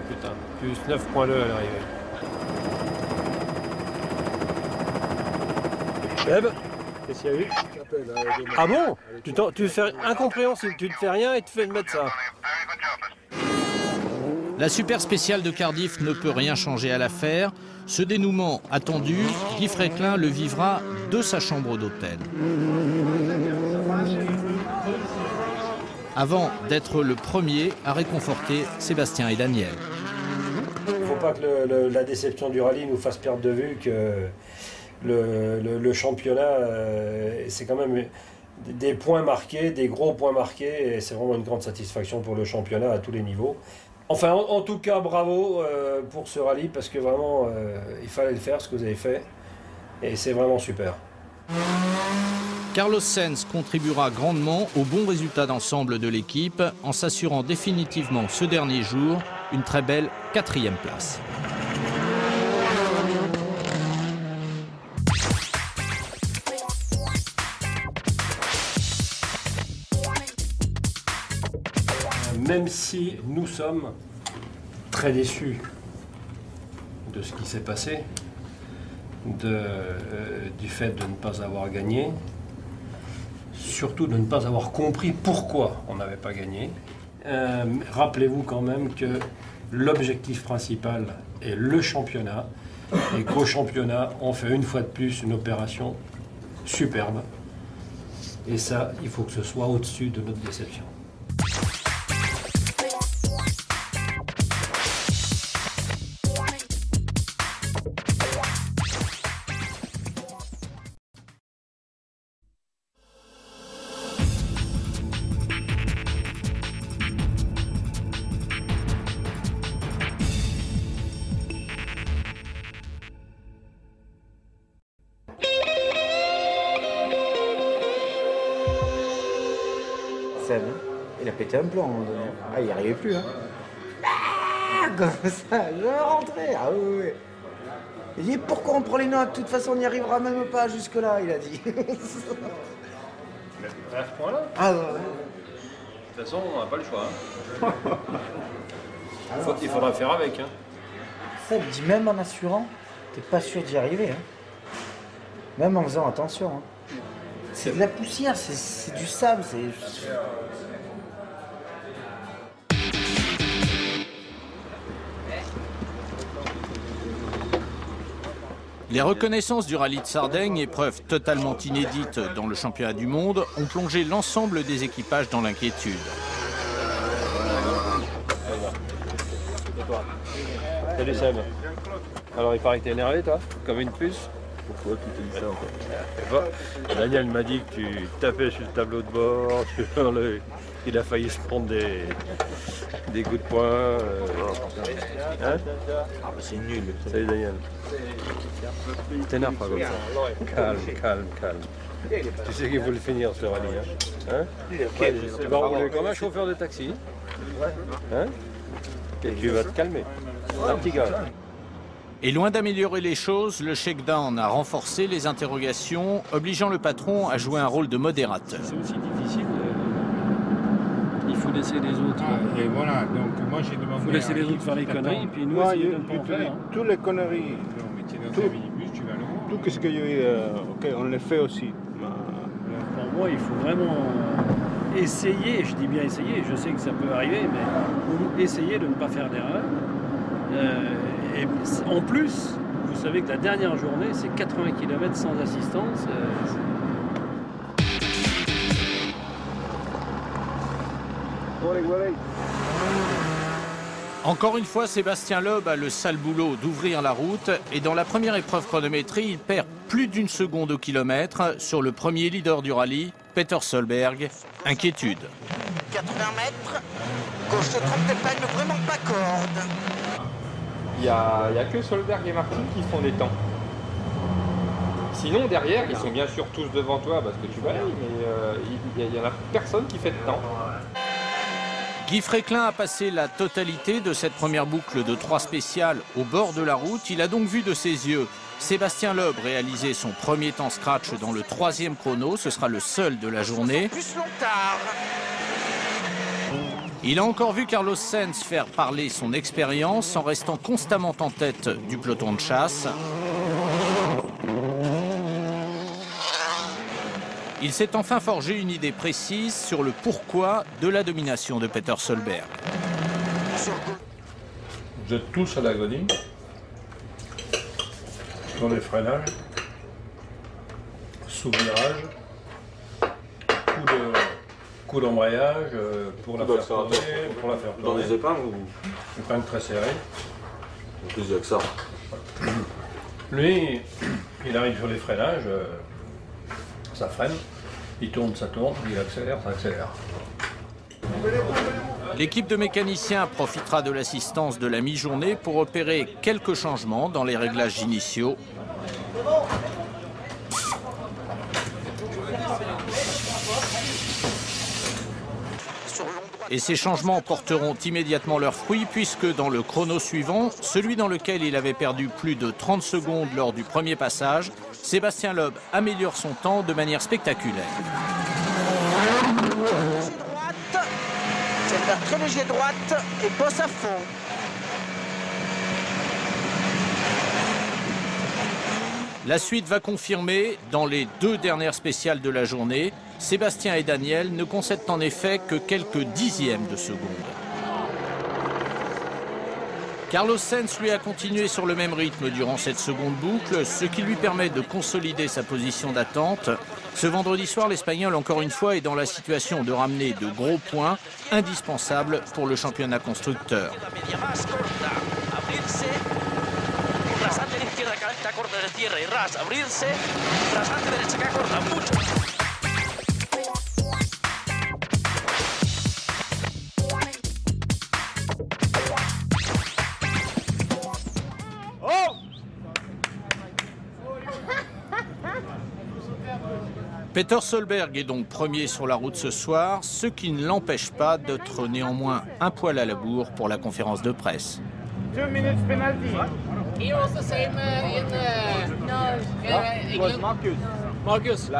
Putain, plus 9,2 à l'arrivée. Qu'est-ce qu'il y a eu? Ah bon? Tu fais incompréhensible, tu ne fais rien et tu fais mettre ça. La super spéciale de Cardiff ne peut rien changer à l'affaire. Ce dénouement attendu, Guy Fréquelin le vivra de sa chambre d'hôtel. Avant d'être le premier à réconforter Sébastien et Daniel. Il ne faut pas que la déception du rallye nous fasse perdre de vue que le championnat, c'est quand même des points marqués, des gros points marqués, et c'est vraiment une grande satisfaction pour le championnat à tous les niveaux. Enfin, en tout cas, bravo pour ce rallye, parce que vraiment, il fallait le faire, ce que vous avez fait, et c'est vraiment super. Carlos Sainz contribuera grandement au bon résultat d'ensemble de l'équipe en s'assurant définitivement ce dernier jour une très belle 4e place. Même si nous sommes très déçus de ce qui s'est passé, du fait de ne pas avoir gagné, surtout de ne pas avoir compris pourquoi on n'avait pas gagné. Rappelez-vous quand même que l'objectif principal est le championnat, et qu'au championnat, on fait une fois de plus une opération superbe. Et ça, il faut que ce soit au-dessus de notre déception. Il a pété un plomb à un moment donné. Ah, il n'y arrivait plus, hein. Ah, comme ça, je vais rentrer. Ah oui, oui. Il dit, pourquoi on prend les notes? De toute façon, on n'y arrivera même pas jusque-là, il a dit. À ce point-là? Ah ouais. De toute façon, on n'a pas le choix. Hein. Il faudra faire avec. Hein. Ça, il me dit, même en assurant, t'es pas sûr d'y arriver. Hein. Même en faisant attention. Hein. C'est de la poussière, c'est du sable, c'est... Les reconnaissances du rallye de Sardaigne, épreuve totalement inédite dans le championnat du monde, ont plongé l'ensemble des équipages dans l'inquiétude. Salut Seb. Alors il paraît que t'es énervé toi, comme une puce. Pourquoi tu te dis ça encore? Daniel m'a dit que tu tapais sur le tableau de bord, il a failli se prendre des coups de poing. Hein? Ah bah c'est nul. Salut Daniel. T'énerve pas comme ça. Calme, calme, calme. Tu sais qu'il faut le finir ce rallye. Hein? Tu vas rouler comme un chauffeur de taxi. Hein? Et tu vas te calmer. Un petit gars. Et loin d'améliorer les choses, le shakedown a renforcé les interrogations, obligeant le patron à jouer un rôle de modérateur. C'est aussi difficile. Il faut laisser les autres. Et voilà, donc moi j'ai demandé. Il faut laisser les autres faire les conneries, puis nous essayer de ne pas en faire. Toutes les conneries. Tout ce que ok, on les fait aussi. Pour moi, il faut vraiment essayer, je dis bien essayer, je sais que ça peut arriver, mais essayer de ne pas faire d'erreur. Et en plus, vous savez que la dernière journée, c'est 80 km sans assistance. Encore une fois, Sébastien Loeb a le sale boulot d'ouvrir la route et dans la première épreuve chronométrée, il perd plus d'une seconde au kilomètre sur le premier leader du rallye, Peter Solberg. Inquiétude. 80 mètres, gauche de trompe d'épingle, vraiment pas corde. Il n'y a que Solberg et Martin qui font des temps. Sinon, derrière, ils sont bien sûr tous devant toi parce que tu balayes, mais il n'y en a personne qui fait de temps. Guy Fréquelin a passé la totalité de cette première boucle de 3 spéciales au bord de la route. Il a donc vu de ses yeux Sébastien Loeb réaliser son premier temps scratch dans le 3e chrono. Ce sera le seul de la journée. Il a encore vu Carlos Sainz faire parler son expérience en restant constamment en tête du peloton de chasse. Il s'est enfin forgé une idée précise sur le pourquoi de la domination de Peter Solberg. Vous êtes tous à l'agonie. Dans les freinages. Sous-virage. Coup d'embrayage pour la faire tourner, pour la faire tourner. Dans des épingles ou... Épingles très serrées. En plus, il y a que ça. Lui, il arrive sur les freinages, ça freine, il tourne, ça tourne, il accélère, ça accélère. L'équipe de mécaniciens profitera de l'assistance de la mi-journée pour opérer quelques changements dans les réglages initiaux. Et ces changements porteront immédiatement leurs fruits puisque dans le chrono suivant, celui dans lequel il avait perdu plus de 30 secondes lors du premier passage, Sébastien Loeb améliore son temps de manière spectaculaire. C'est faire très léger droite et bosse à fond. La suite va confirmer, dans les 2 dernières spéciales de la journée, Sébastien et Daniel ne concèdent en effet que quelques dixièmes de seconde. Carlos Sainz lui a continué sur le même rythme durant cette seconde boucle, ce qui lui permet de consolider sa position d'attente. Ce vendredi soir, l'Espagnol, encore une fois, est dans la situation de ramener de gros points indispensables pour le championnat constructeur. Rasante de izquierda, calenta corta de tierra y ras, abrirse, rasante derecha que corta mucho. Peter Solberg est donc premier sur la route ce soir, ce qui ne l'empêche pas d'être néanmoins un poil à la bourre pour la conférence de presse. 2 minutes penalty. He was the same in was Marcus. Marcus.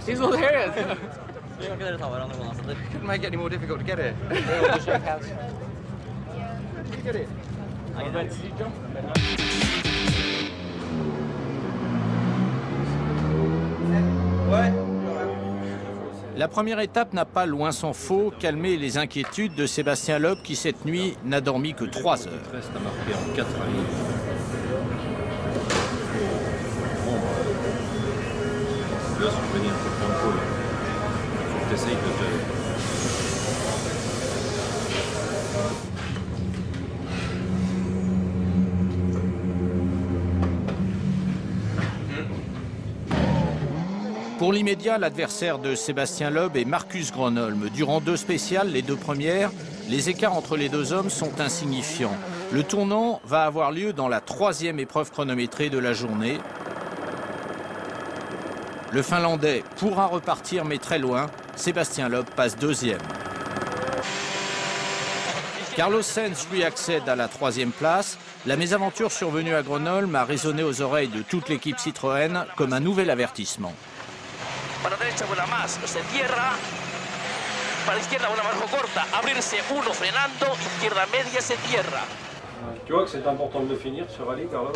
He's not here yet. Couldn't make it any more difficult to get here. La première étape n'a pas, loin s'en faut, calmé les inquiétudes de Sébastien Loeb qui, cette nuit, n'a dormi que 3 heures. Reste à marquer en 4 avis. Là, si je venir pour prendre pôle, il faut que tu essayes de te... Pour l'immédiat, l'adversaire de Sébastien Loeb est Marcus Gronholm. Durant 2 spéciales, les 2 premières, les écarts entre les 2 hommes sont insignifiants. Le tournant va avoir lieu dans la 3e épreuve chronométrée de la journée. Le Finlandais pourra repartir, mais très loin. Sébastien Loeb passe 2e. Carlos Sainz lui accède à la 3e place. La mésaventure survenue à Gronholm a résonné aux oreilles de toute l'équipe Citroën comme un nouvel avertissement. Para derecha vuela más, se cierra. Para izquierda vuela más corta, abrirse uno frenando, izquierda media se cierra. Tu vois que c'est important de le finir ce rallye, Carlos?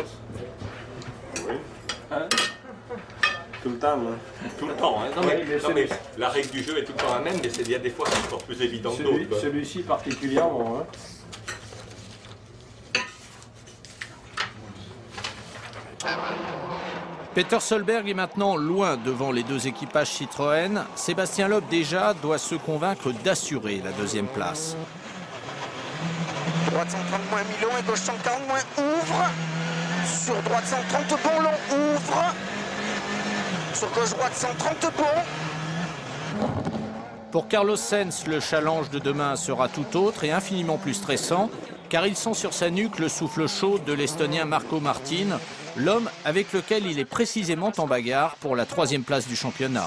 Oui. Hein? Tout le temps, hein. Tout le temps, hein. Non, mais la règle du jeu est tout le temps la même, mais il y a des fois c'est encore plus évident que d'autres. Celui-ci particulièrement, hein. Peter Solberg est maintenant loin devant les 2 équipages Citroën. Sébastien Loeb déjà doit se convaincre d'assurer la 2e place. Droite 130 moins mi-long et gauche 140 moins ouvre. Sur droite 130 bon long ouvre. Sur gauche droite 130 bon. Pour Carlos Sainz, le challenge de demain sera tout autre et infiniment plus stressant, car il sent sur sa nuque le souffle chaud de l'Estonien Marco Martin, l'homme avec lequel il est précisément en bagarre pour la 3e place du championnat.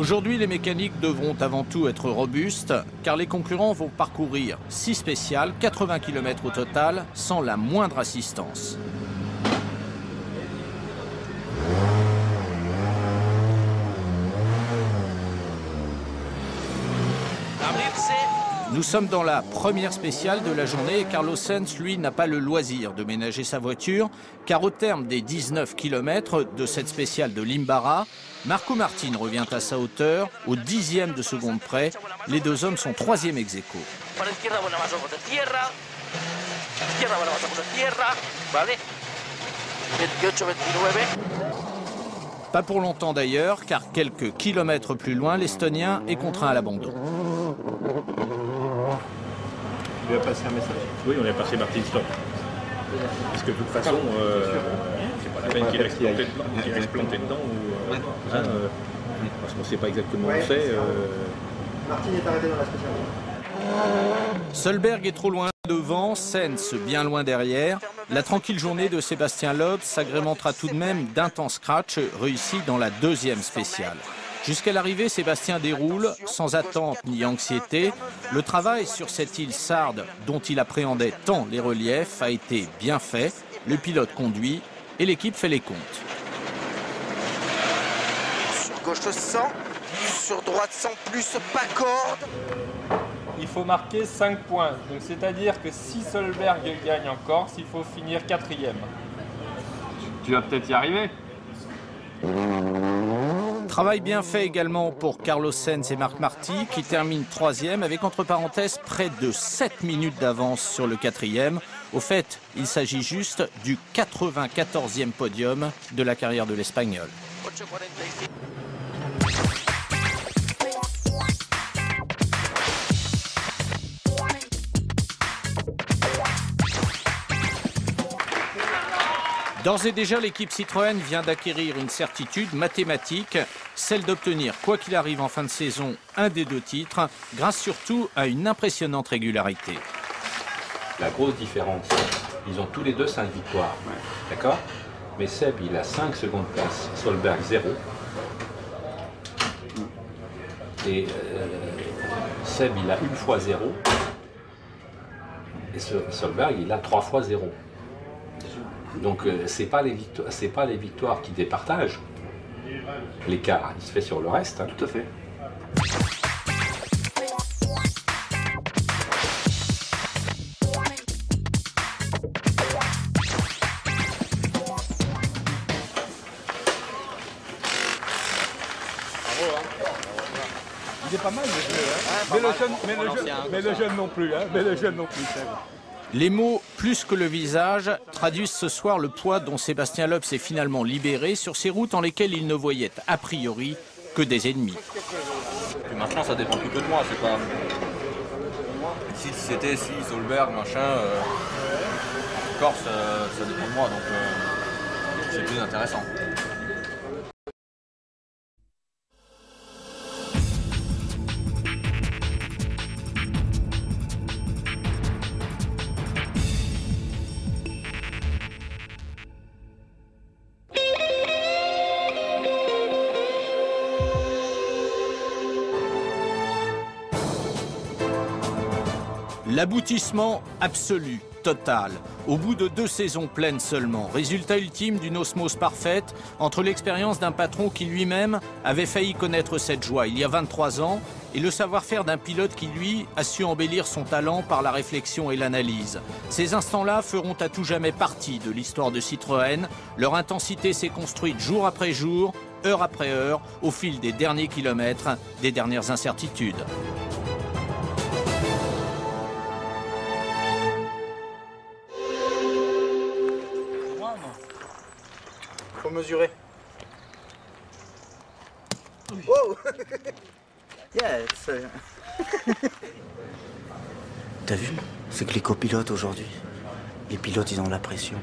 Aujourd'hui, les mécaniques devront avant tout être robustes, car les concurrents vont parcourir 6 spéciales, 80 km au total, sans la moindre assistance. Nous sommes dans la première spéciale de la journée et Carlos Sainz, lui, n'a pas le loisir de ménager sa voiture, car au terme des 19 km de cette spéciale de Limbarra, Marco Martin revient à sa hauteur, au 10e de seconde près. Les deux hommes sont 3e ex aequo. Pas pour longtemps d'ailleurs, car quelques kilomètres plus loin, l'Estonien est contraint à l'abandon. Tu lui as passé un message? Oui, on a passé Martin stop. Parce que de toute façon, c'est pas la peine qu'il reste planté dedans. Parce qu'on ne sait pas exactement où c'est. Martin est arrêté dans la spéciale. Solberg est trop loin devant, Sainz bien loin derrière. La tranquille journée de Sébastien Loeb s'agrémentera tout de même d'intenses scratchs réussis dans la 2e spéciale. Jusqu'à l'arrivée, Sébastien déroule, sans attente ni anxiété. Le travail sur cette île sarde, dont il appréhendait tant les reliefs, a été bien fait. Le pilote conduit et l'équipe fait les comptes. Sur gauche 100, sur droite 100 plus pas corde. Il faut marquer 5 points. Donc c'est-à-dire que si Solberg gagne en Corse, il faut finir 4e. Tu vas peut-être y arriver. Travail bien fait également pour Carlos Sainz et Marc Marti qui terminent 3e avec entre parenthèses près de 7 minutes d'avance sur le 4e. Au fait, il s'agit juste du 94e podium de la carrière de l'Espagnol. D'ores et déjà, l'équipe Citroën vient d'acquérir une certitude mathématique, celle d'obtenir, quoi qu'il arrive en fin de saison, un des 2 titres, grâce surtout à une impressionnante régularité. La grosse différence, ils ont tous les deux 5 victoires, d'accord? Mais Seb, il a 5 secondes place, Solberg 0. Et Seb, il a 1 fois 0. Et Solberg, il a 3 fois 0. Donc c'est pas les victoires qui départagent. L'écart, il se fait sur le reste. Hein. Tout à fait. Il est pas mal le jeu, hein. Mais le jeune non plus, hein. Mais le jeune non plus, c'est vrai. Les mots « plus que le visage » traduisent ce soir le poids dont Sébastien Loeb s'est finalement libéré sur ces routes en lesquelles il ne voyait a priori que des ennemis. Puis maintenant, ça dépend plus que de moi. C'est pas. Si c'était Solberg, machin, Corse, ça dépend de moi, donc c'est plus intéressant. L'aboutissement absolu, total, au bout de 2 saisons pleines seulement, résultat ultime d'une osmose parfaite entre l'expérience d'un patron qui lui-même avait failli connaître cette joie il y a 23 ans et le savoir-faire d'un pilote qui, lui, a su embellir son talent par la réflexion et l'analyse. Ces instants-là feront à tout jamais partie de l'histoire de Citroën. Leur intensité s'est construite jour après jour, heure après heure, au fil des derniers kilomètres, des dernières incertitudes. Faut mesurer. Wow. Yes. T'as vu? C'est que les copilotes aujourd'hui, les pilotes ils ont la pression.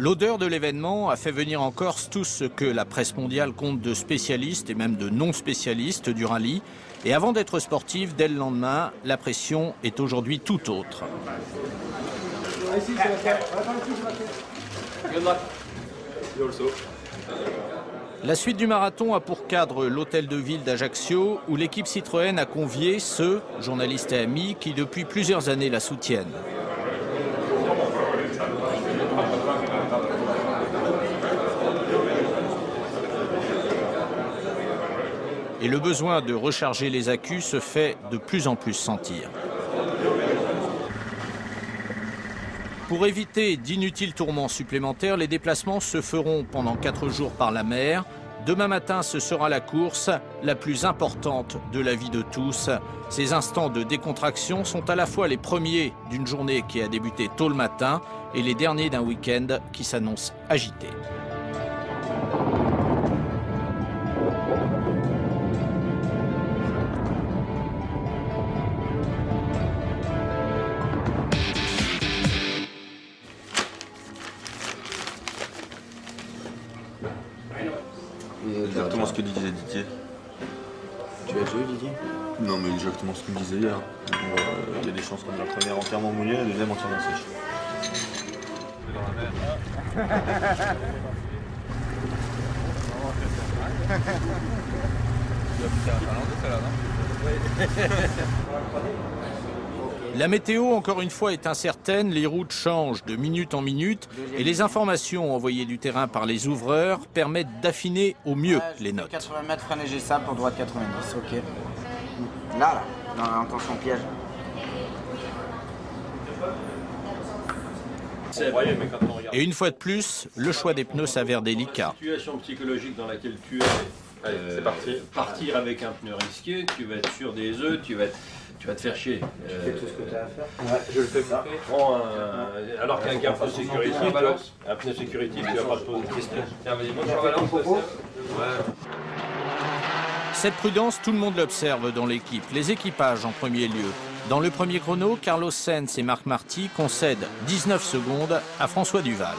L'odeur de l'événement a fait venir en Corse tout ce que la presse mondiale compte de spécialistes et même de non-spécialistes du rallye. Et avant d'être sportif, dès le lendemain, la pression est aujourd'hui tout autre. La suite du marathon a pour cadre l'hôtel de ville d'Ajaccio, où l'équipe Citroën a convié ceux, journalistes et amis, qui depuis plusieurs années la soutiennent. Et le besoin de recharger les accus se fait de plus en plus sentir. Pour éviter d'inutiles tourments supplémentaires, les déplacements se feront pendant 4 jours par la mer. Demain matin, ce sera la course, la plus importante de la vie de tous. Ces instants de décontraction sont à la fois les premiers d'une journée qui a débuté tôt le matin et les derniers d'un week-end qui s'annonce agité. Exactement ce que disait Didier. Tu as joué, Didier? Non, mais exactement ce qu'il me disait hier. Il y a des chances qu'on ait la première entièrement mouillée, la deuxième entièrement sèche. La météo, encore une fois, est incertaine, les routes changent de minute en minute et les informations envoyées du terrain par les ouvreurs permettent d'affiner au mieux les notes. 80 mètres, frein léger sable pour droite 90, ok. Là, dans l'intention piège. Et une fois de plus, le choix des pneus s'avère délicat. La situation psychologique dans laquelle tu es, allez, c'est parti. Partir avec un pneu risqué, tu vas être sur des œufs, tu vas te faire chier. Tu fais tout ce que tu as à faire. Ouais, je le fais ça. Alors qu'un pneu sécurité, un pneu sécurité, tu vas pas te poser de questions. Tiens, vas-y, monte sur Valence. Cette prudence, tout le monde l'observe dans l'équipe, les équipages en premier lieu. Dans le premier chrono, Carlos Sainz et Marc Marty concèdent 19 secondes à François Duval.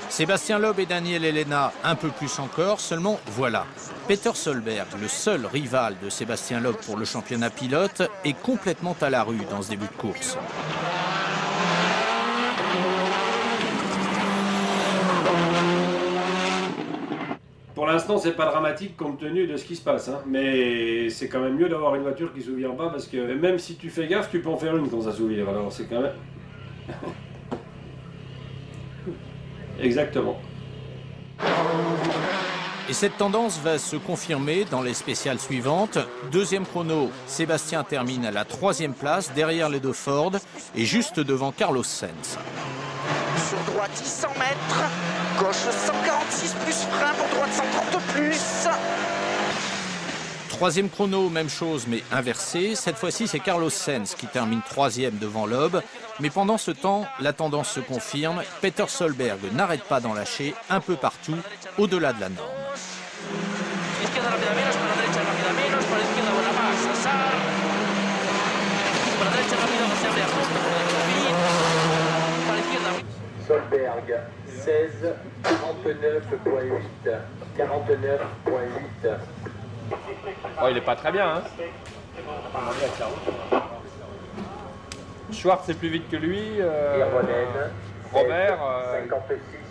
Sébastien Loeb et Daniel Elena un peu plus encore, seulement voilà. Peter Solberg, le seul rival de Sébastien Loeb pour le championnat pilote, est complètement à la rue dans ce début de course. Pour l'instant, c'est pas dramatique compte tenu de ce qui se passe, hein. Mais c'est quand même mieux d'avoir une voiture qui s'ouvre pas parce que même si tu fais gaffe, tu peux en faire une quand ça s'ouvre. Alors c'est quand même... Exactement. Et cette tendance va se confirmer dans les spéciales suivantes. Deuxième chrono, Sébastien termine à la 3e place, derrière les deux Ford et juste devant Carlos Sainz. Sur droite 100 mètres, gauche 146 plus frein pour droite 130 plus. Troisième chrono, même chose mais inversé. Cette fois-ci, c'est Carlos Sainz qui termine 3e devant Loeb. Mais pendant ce temps, la tendance se confirme. Peter Solberg n'arrête pas d'en lâcher un peu partout, au-delà de la norme. Solberg, 16, 49.8, 49.8. Oh, il est pas très bien, hein. Schwartz est plus vite que lui. Robert.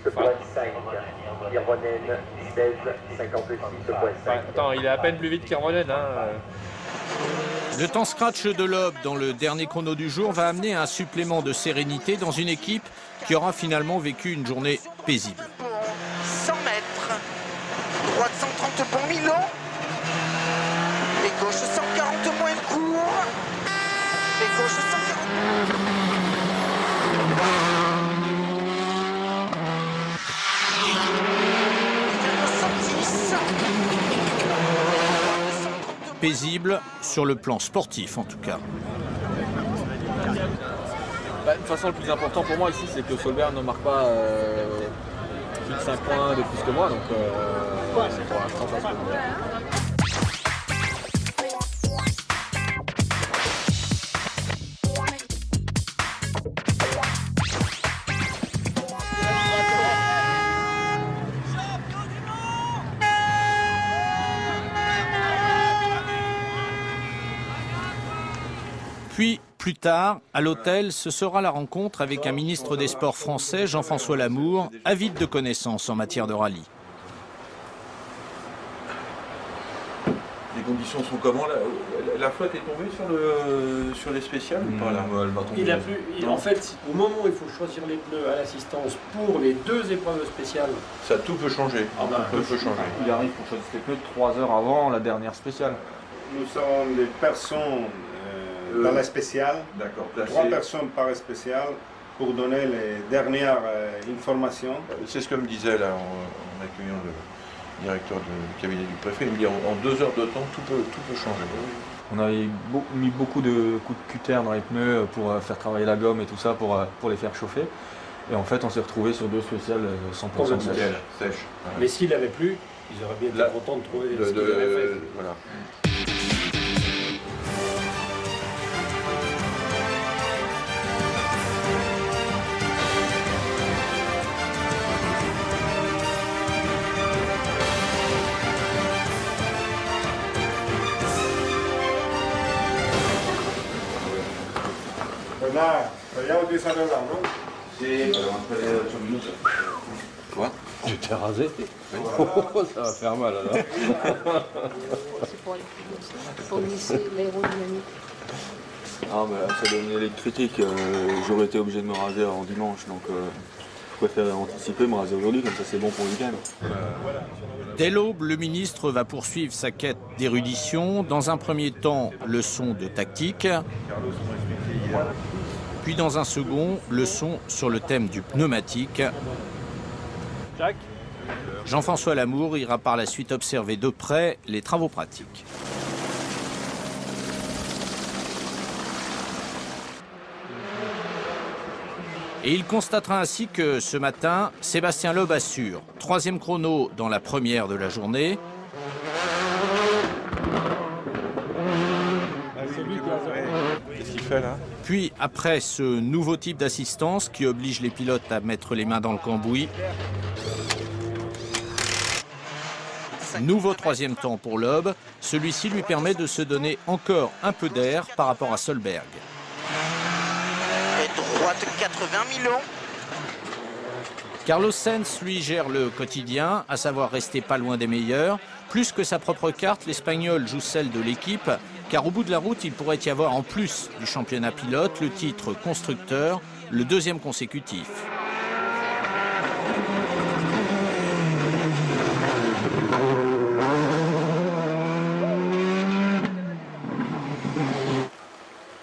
56.5. Hirvonen, 16, 56.5. Attends, il est à peine plus vite qu'Hirvonen, hein. Le temps scratch de Loeb dans le dernier chrono du jour va amener un supplément de sérénité dans une équipe qui aura finalement vécu une journée paisible. 100 mètres, droite 130 bon Milan, et gauche 140 moins le court, et gauche 140... Paisible sur le plan sportif en tout cas. Bah, de toute façon, le plus important pour moi ici, c'est que Solberg ne marque pas plus de 5 points de plus que moi. Donc, c'est pour l'instant, ça se passe bien. Puis, plus tard, à l'hôtel, ce sera la rencontre avec un ministre des Sports français, Jean-François Lamour, avide de connaissances en matière de rallye. Les conditions sont comment? La flotte est tombée sur les spéciales ou pas là? Il a plu. En fait, au moment où il faut choisir les pneus à l'assistance pour les 2 épreuves spéciales, ça tout peut changer. Tout peut changer. Il arrive pour choisir les pneus 3 heures avant la dernière spéciale. Nous sommes des personnes dans la spéciale, 3 personnes par spéciale pour donner les dernières informations. C'est ce que me disait là en accueillant le directeur du cabinet du préfet. Il me dit en 2 heures de temps tout peut changer. On avait mis beaucoup de coups de cutter dans les pneus pour faire travailler la gomme et tout ça pour les faire chauffer. Et en fait on s'est retrouvé sur 2 spéciales 100% sèches. Mais s'il avait plu, ils auraient bien été contents de trouver ce qu'ils avaient fait. Voilà. Vogliamo di San Rolando? Sì, entre 8 minutes. Quoi? Tu t'es rasé? Ça va faire mal alors. C'est pour lisser l'aérodynamique. Ah bah ça devenait électrique, j'aurais été obligé de me raser en dimanche, donc je préfère anticiper, me raser aujourd'hui, comme ça c'est bon pour le week-end. Dès l'aube, le ministre va poursuivre sa quête d'érudition. Dans un premier temps, leçon de tactique. Puis dans un second, leçon sur le thème du pneumatique. Jean-François Lamour ira par la suite observer de près les travaux pratiques. Et il constatera ainsi que ce matin, Sébastien Loeb assure 3e chrono dans la première de la journée. Qu'est-ce qu'il fait là? Puis, après ce nouveau type d'assistance qui oblige les pilotes à mettre les mains dans le cambouis, nouveau 3e temps pour Loeb. Celui-ci lui permet de se donner encore un peu d'air par rapport à Solberg. Et droite 80 Milon. Carlos Sainz, lui, gère le quotidien, à savoir rester pas loin des meilleurs. Plus que sa propre carte, l'Espagnol joue celle de l'équipe, car au bout de la route, il pourrait y avoir en plus du championnat pilote le titre constructeur, le 2e consécutif.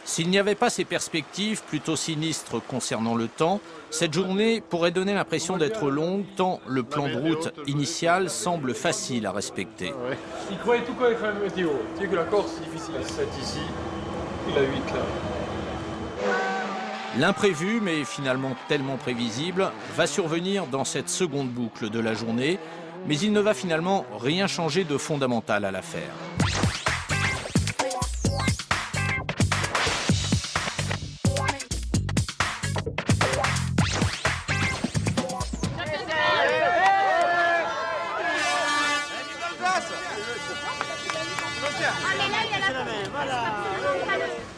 S'il n'y avait pas ces perspectives plutôt sinistres concernant le temps, cette journée pourrait donner l'impression d'être longue tant le plan de route initial semble facile à respecter. Il croyait tout quand il fait la météo. Tu sais que la Corse c'est difficile. 7 ici, il a 8 là. L'imprévu, mais finalement tellement prévisible, va survenir dans cette seconde boucle de la journée, mais il ne va finalement rien changer de fondamental à l'affaire.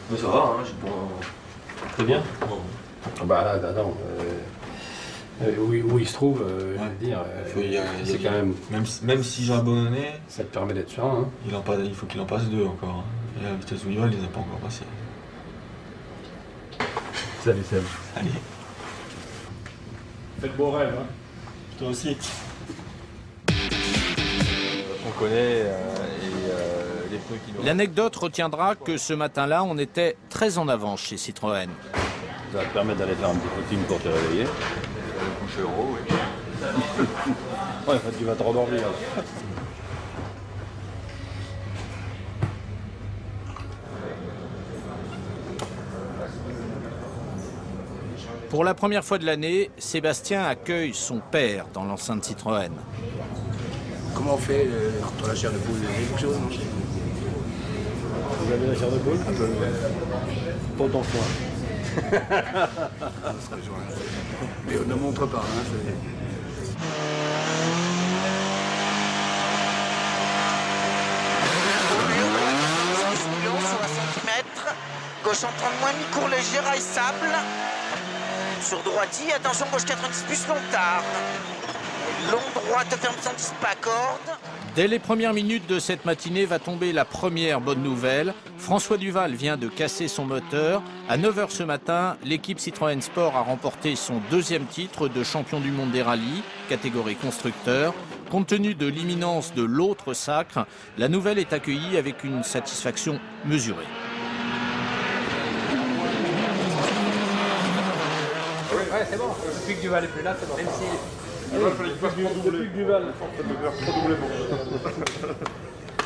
Mais ça va, hein, très bien. Bah là, non. Où il se trouve, c'est quand même. Même si j'ai abandonné, ça te permet d'être serein. Hein. Il faut qu'il en passe 2 encore. Et à la vitesse où il va, il les a pas encore passés. Salut Seb. Allez. Faites beau rêve, hein. Toi aussi. On connaît les pneus qui nous... L'anecdote retiendra que ce matin-là, on était très en avance chez Citroën. Ça va te permettre d'aller faire un petit footing pour te réveiller. Coucher en haut, oui. Ouais, tu vas te rendormir. Pour la première fois de l'année, Sébastien accueille son père dans l'enceinte Citroën. Comment on fait pour la chair de poule? Il y a quelque chose, non? Vous avez la chair de poule? Un peu. Pas autant que moi. Mais on ne montre pas. Hein, 60 mètres. gauche en 30 moins, mi-court léger, rail sable. Sur droiti, attention, gauche 90 plus long tard. Long droite, ferme 110 pas corde. Dès les premières minutes de cette matinée va tomber la première bonne nouvelle. François Duval vient de casser son moteur. À 9 h ce matin, l'équipe Citroën Sport a remporté son deuxième titre de champion du monde des rallyes, catégorie constructeur. Compte tenu de l'imminence de l'autre sacre, la nouvelle est accueillie avec une satisfaction mesurée. Ouais, c'est bon. Depuis que Duval est plus là, c'est bon. Même si... Depuis que Duval, ça peut faire trop doubler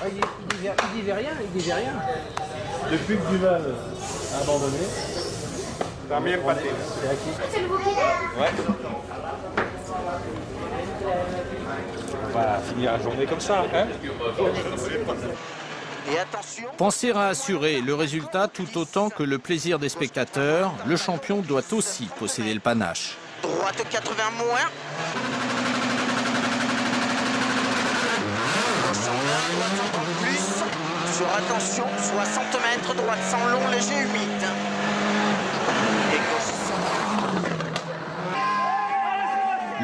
il disait rien. Depuis que Duval a abandonné, t'as bien pâté. C'est acquis. C'est le bouquet. Ouais. On va finir la journée comme ça, hein. Et attention. Pensez à assurer le résultat tout autant que le plaisir des spectateurs. Le champion doit aussi posséder le panache. Droite 80 moins. Plus. Sur attention, 60 mètres, droite sans long, léger, humide. Et gauche sans...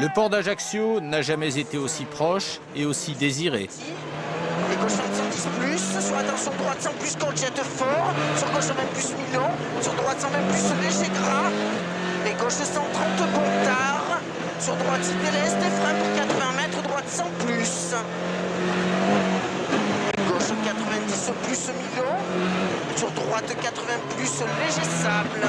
Le port d'Ajaccio n'a jamais été aussi proche et aussi désiré. Et gauche 110 plus, sur attention, droite sans plus, quand jette fort. Sur gauche même plus mi-long, sur droite sans même plus, léger gras. Et gauche 130 bon tard. Sur droite, il délaisse des freins pour 80 mètres, droite sans plus. Gauche 90 plus mi-long. Sur droite 80 plus, léger sable.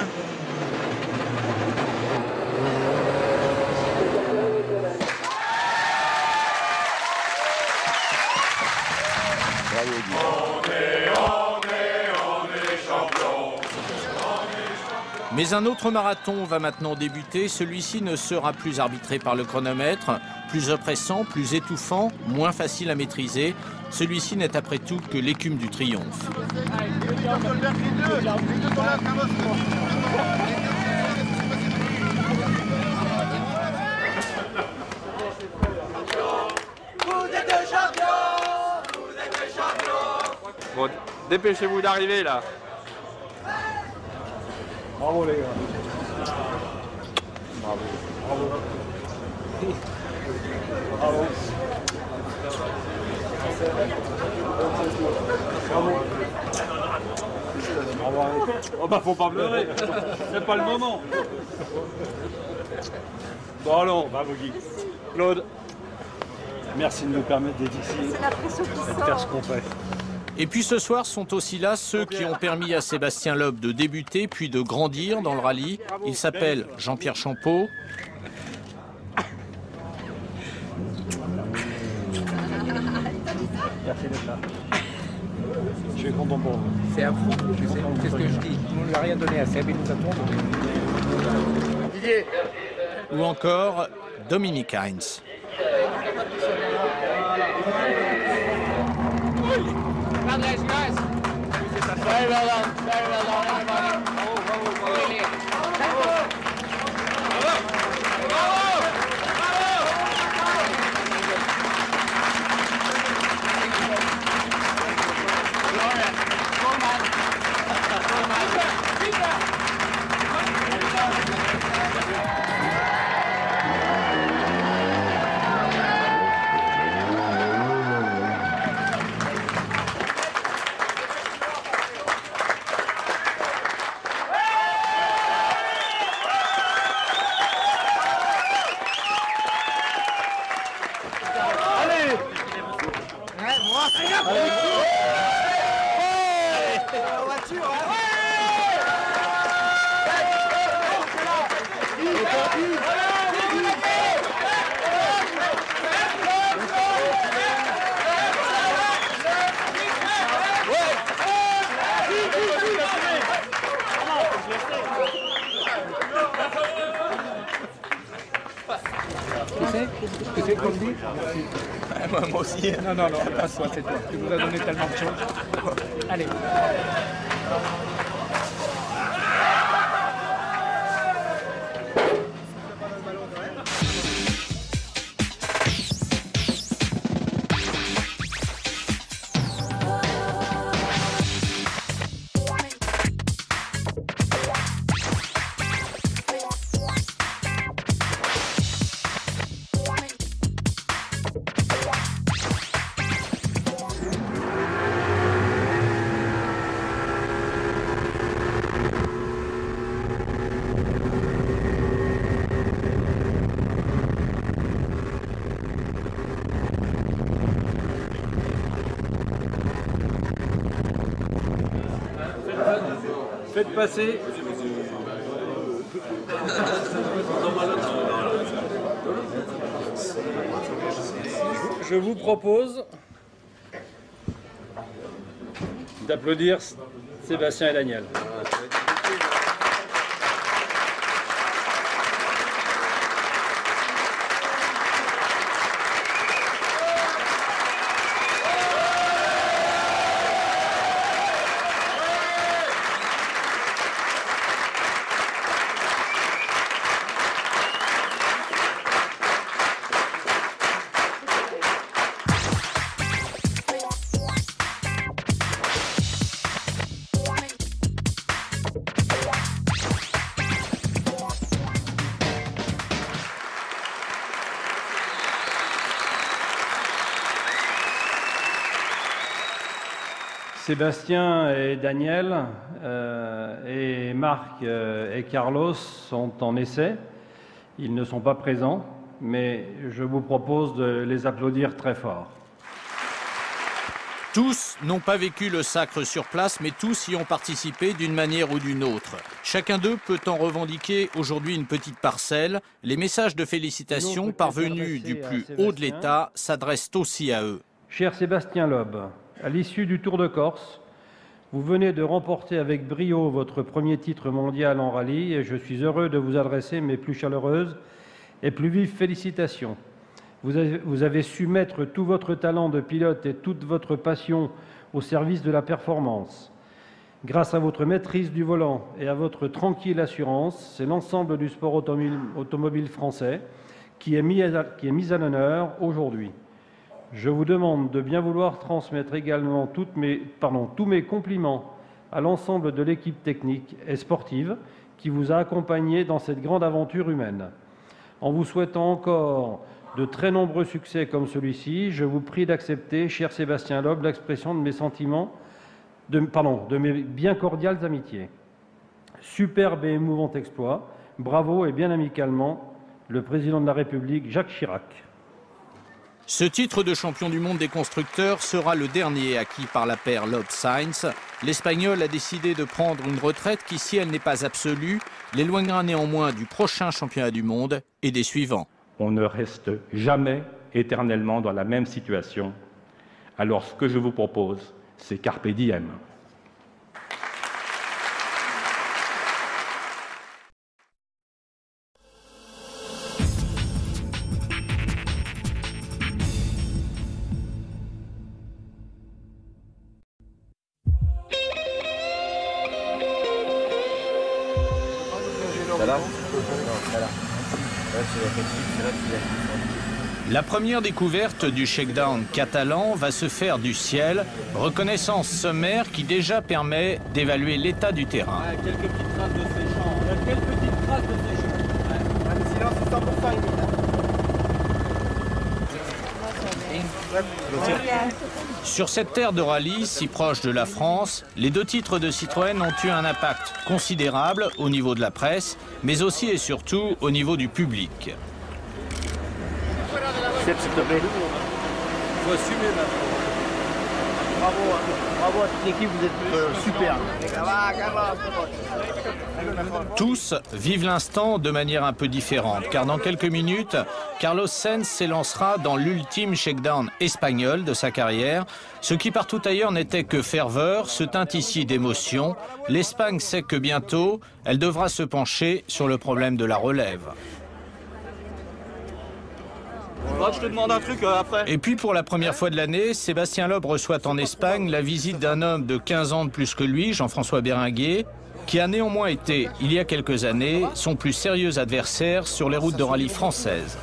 Mais un autre marathon va maintenant débuter. Celui-ci ne sera plus arbitré par le chronomètre, plus oppressant, plus étouffant, moins facile à maîtriser. Celui-ci n'est après tout que l'écume du triomphe. Bon, dépêchez-vous d'arriver là. Bravo les gars. Bravo. Bravo. Bravo. Bravo. Oh bah faut pas pleurer. C'est pas le moment. Bon allons, bravo Guy. Claude. Merci de nous permettre d'être ici et de faire ce qu'on fait. Et puis ce soir sont aussi là ceux qui ont permis à Sébastien Loeb de débuter puis de grandir dans le rallye. Il s'appelle Jean-Pierre Champeau. Merci d'être là. Je suis content pour vous. C'est à vous, c'est ce que je dis. On ne lui a rien donné à Seb, il nous a tout donné. Didier. Ou encore Dominique Heinz. Congratulations, guys. Very well done. Very well done, everybody. Brilliant. Tu sais qu'on dit Moi aussi. Non, passe-toi, c'est toi. Tu nous as donné tellement de choses. Allez. Faites passer. Je vous propose d'applaudir Sébastien et Daniel. Sébastien et Daniel et Marc et Carlos sont en essai. Ils ne sont pas présents, mais je vous propose de les applaudir très fort. Tous n'ont pas vécu le sacre sur place, mais tous y ont participé d'une manière ou d'une autre. Chacun d'eux peut en revendiquer aujourd'hui une petite parcelle. Les messages de félicitations parvenus du plus haut de l'État s'adressent aussi à eux. Cher Sébastien Loeb, à l'issue du Tour de Corse, vous venez de remporter avec brio votre premier titre mondial en rallye et je suis heureux de vous adresser mes plus chaleureuses et plus vives félicitations. Vous avez su mettre tout votre talent de pilote et toute votre passion au service de la performance. Grâce à votre maîtrise du volant et à votre tranquille assurance, c'est l'ensemble du sport automobile français qui est mis à l'honneur aujourd'hui. Je vous demande de bien vouloir transmettre également tous mes compliments à l'ensemble de l'équipe technique et sportive qui vous a accompagné dans cette grande aventure humaine. En vous souhaitant encore de très nombreux succès comme celui-ci, je vous prie d'accepter, cher Sébastien Loeb, l'expression de mes sentiments, de mes bien cordiales amitiés. Superbe et émouvant exploit, bravo et bien amicalement, le président de la République, Jacques Chirac. Ce titre de champion du monde des constructeurs sera le dernier acquis par la paire Loeb-Sainz. L'Espagnol a décidé de prendre une retraite qui, si elle n'est pas absolue, l'éloignera néanmoins du prochain championnat du monde et des suivants. On ne reste jamais éternellement dans la même situation. Alors ce que je vous propose, c'est carpe diem. La première découverte du shakedown catalan va se faire du ciel, reconnaissance sommaire qui déjà permet d'évaluer l'état du terrain. Il y a quelques petites traces de séchant. Il y a quelques petites traces de séchant. Le silence est 100% Sur cette terre de rallye, si proche de la France, les deux titres de Citroën ont eu un impact considérable au niveau de la presse, mais aussi et surtout au niveau du public. S'il te plaît. Il faut assumer maintenant. Bravo à toute l'équipe, vous êtes super. Tous vivent l'instant de manière un peu différente, car dans quelques minutes, Carlos Sainz s'élancera dans l'ultime shakedown espagnol de sa carrière. Ce qui partout ailleurs n'était que ferveur se teinte ici d'émotion. L'Espagne sait que bientôt, elle devra se pencher sur le problème de la relève. Je te demande un truc après. Et puis pour la première fois de l'année, Sébastien Loeb reçoit en Espagne la visite d'un homme de 15 ans de plus que lui, Jean-François Béringuet, qui a néanmoins été, il y a quelques années, son plus sérieux adversaire sur les routes de rallye françaises.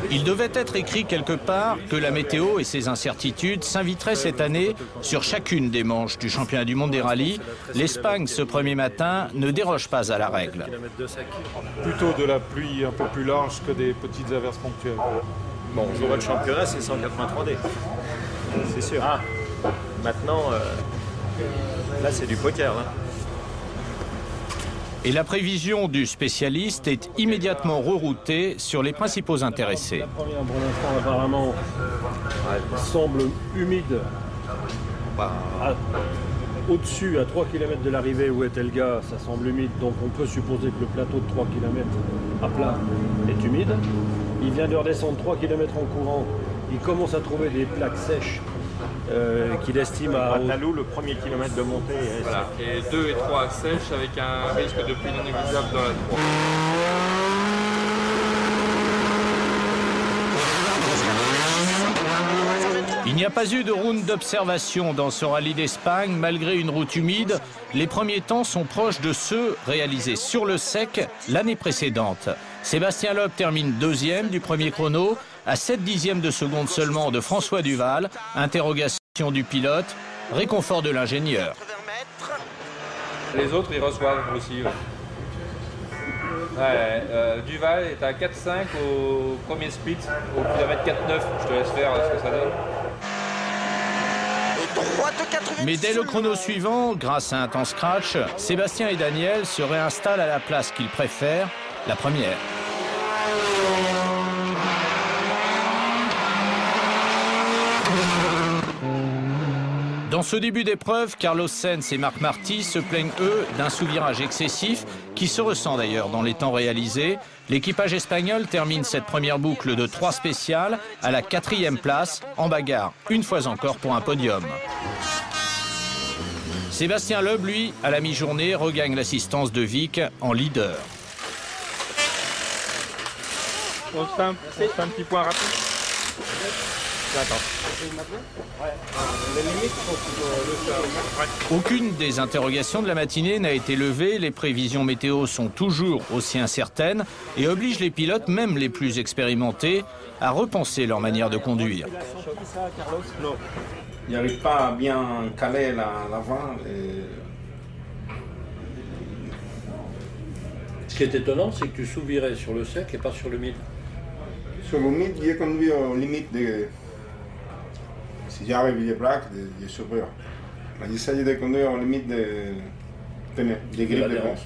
Il devait être écrit quelque part que la météo et ses incertitudes s'inviteraient cette année sur chacune des manches du championnat du monde des rallyes. L'Espagne, ce premier matin, ne déroge pas à la règle. Plutôt de la pluie un peu plus large que des petites averses ponctuelles. Bon, on voit le championnat, c'est 183D. C'est sûr. Ah, maintenant, là c'est du poker. Là. Et la prévision du spécialiste est immédiatement reroutée sur les principaux intéressés. La première, pour l'instant, apparemment, semble humide. Au-dessus, à 3 km de l'arrivée où est Elga, ça semble humide, donc on peut supposer que le plateau de 3 km à plat est humide. Il vient de redescendre 3 km en courant, il commence à trouver des plaques sèches qu'il estime à... Talou, le premier kilomètre de montée est voilà. Et 2 et 3 sèches avec un risque de pluie non négligeable dans la 3. Il n'y a pas eu de round d'observation dans ce rallye d'Espagne. Malgré une route humide, les premiers temps sont proches de ceux réalisés sur le sec l'année précédente. Sébastien Loeb termine deuxième du premier chrono, à 7/10 de seconde seulement de François Duval. Interrogation du pilote, réconfort de l'ingénieur. Les autres, ils reçoivent aussi. Duval est à 4,5 au premier split, au kilomètre 4,9. Je te laisse faire ce que ça donne. Mais dès le chrono suivant, grâce à un temps scratch, Sébastien et Daniel se réinstallent à la place qu'ils préfèrent, la première. Dans ce début d'épreuve, Carlos Sainz et Marc Marty se plaignent, eux, d'un sous-virage excessif qui se ressent d'ailleurs dans les temps réalisés. L'équipage espagnol termine cette première boucle de 3 spéciales à la 4e place, en bagarre, une fois encore pour un podium. Sébastien Loeb, lui, à la mi-journée, regagne l'assistance de Vic en leader. On se fait un petit point rapide. Aucune des interrogations de la matinée n'a été levée. Les prévisions météo sont toujours aussi incertaines et obligent les pilotes, même les plus expérimentés, à repenser leur manière de conduire. Il n'arrive pas à bien caler l'avant. Ce qui est étonnant, c'est que tu sous-virais sur le sec et pas sur le mid. Sur le mid, j'ai conduit aux limites de... Si j'arrive les plaques, je surveille. J'essaie de conduire aux limites des grippes de bronze.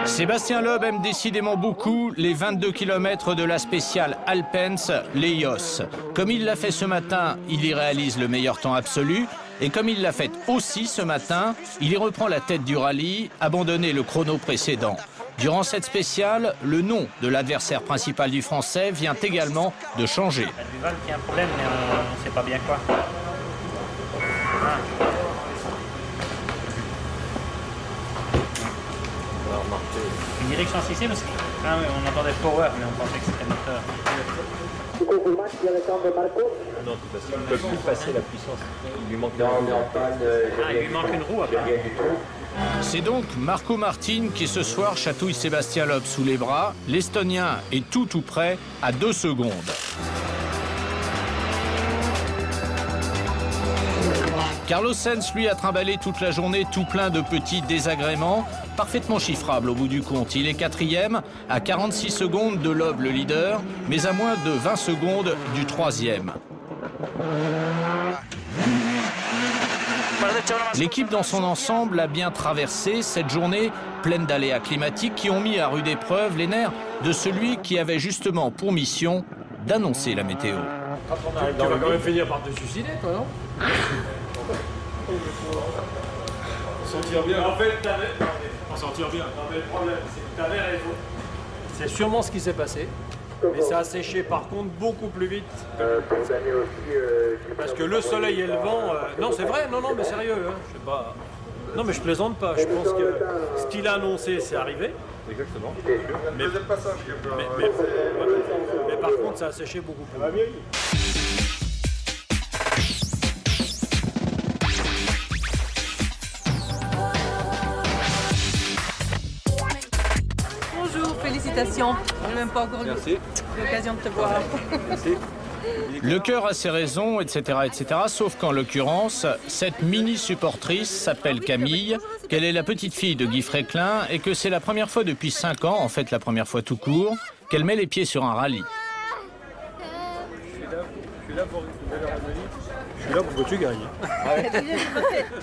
Sébastien Loeb aime décidément beaucoup les 22 km de la spéciale Alpens, l'EIOS. Comme il l'a fait ce matin, il y réalise le meilleur temps absolu. Et comme il l'a fait aussi ce matin, il y reprend la tête du rallye, abandonné le chrono précédent. Durant cette spéciale, le nom de l'adversaire principal du Français vient également de changer. Duval qui a un problème, mais on ne sait pas bien quoi. Une direction 6e parce que on entendait power, mais on pensait que c'était moteur. Non, parce qu'il ne peut plus passer la puissance. Il lui manque il lui manque une roue après. C'est donc Marco Martin qui ce soir chatouille Sébastien Loeb sous les bras. L'Estonien est tout près à 2 secondes. Carlos Sainz, lui, a trimballé toute la journée tout plein de petits désagréments, parfaitement chiffrables au bout du compte. Il est 4e, à 46 secondes de Loeb, le leader, mais à moins de 20 secondes du 3e. L'équipe dans son ensemble a bien traversé cette journée pleine d'aléas climatiques qui ont mis à rude épreuve les nerfs de celui qui avait justement pour mission d'annoncer la météo. Tu vas quand même finir par te suicider, toi, non? Sentir bien. En fait, sentir bien. Non, mais le problème, c'est que t'avais raison. C'est sûrement ce qui s'est passé. Mais ça a séché par contre beaucoup plus vite. Parce que le soleil et le vent... Non, c'est vrai, non, mais sérieux. Hein, je sais pas. Non, mais je plaisante pas. Je pense que ce qu'il a annoncé, c'est arrivé. Exactement. Mais par contre, ça a séché beaucoup plus vite. Bonjour, félicitations. Je n'ai même pas encore eu l'occasion de te voir. Merci. Le cœur a ses raisons, etc., sauf qu'en l'occurrence, cette mini-supportrice s'appelle Camille, qu'elle est la petite fille de Guy Fréquelin et que c'est la première fois depuis 5 ans, en fait la première fois tout court, qu'elle met les pieds sur un rallye. Je suis là pour une nouvelle harmonie. Je suis là pour que tu gagnes.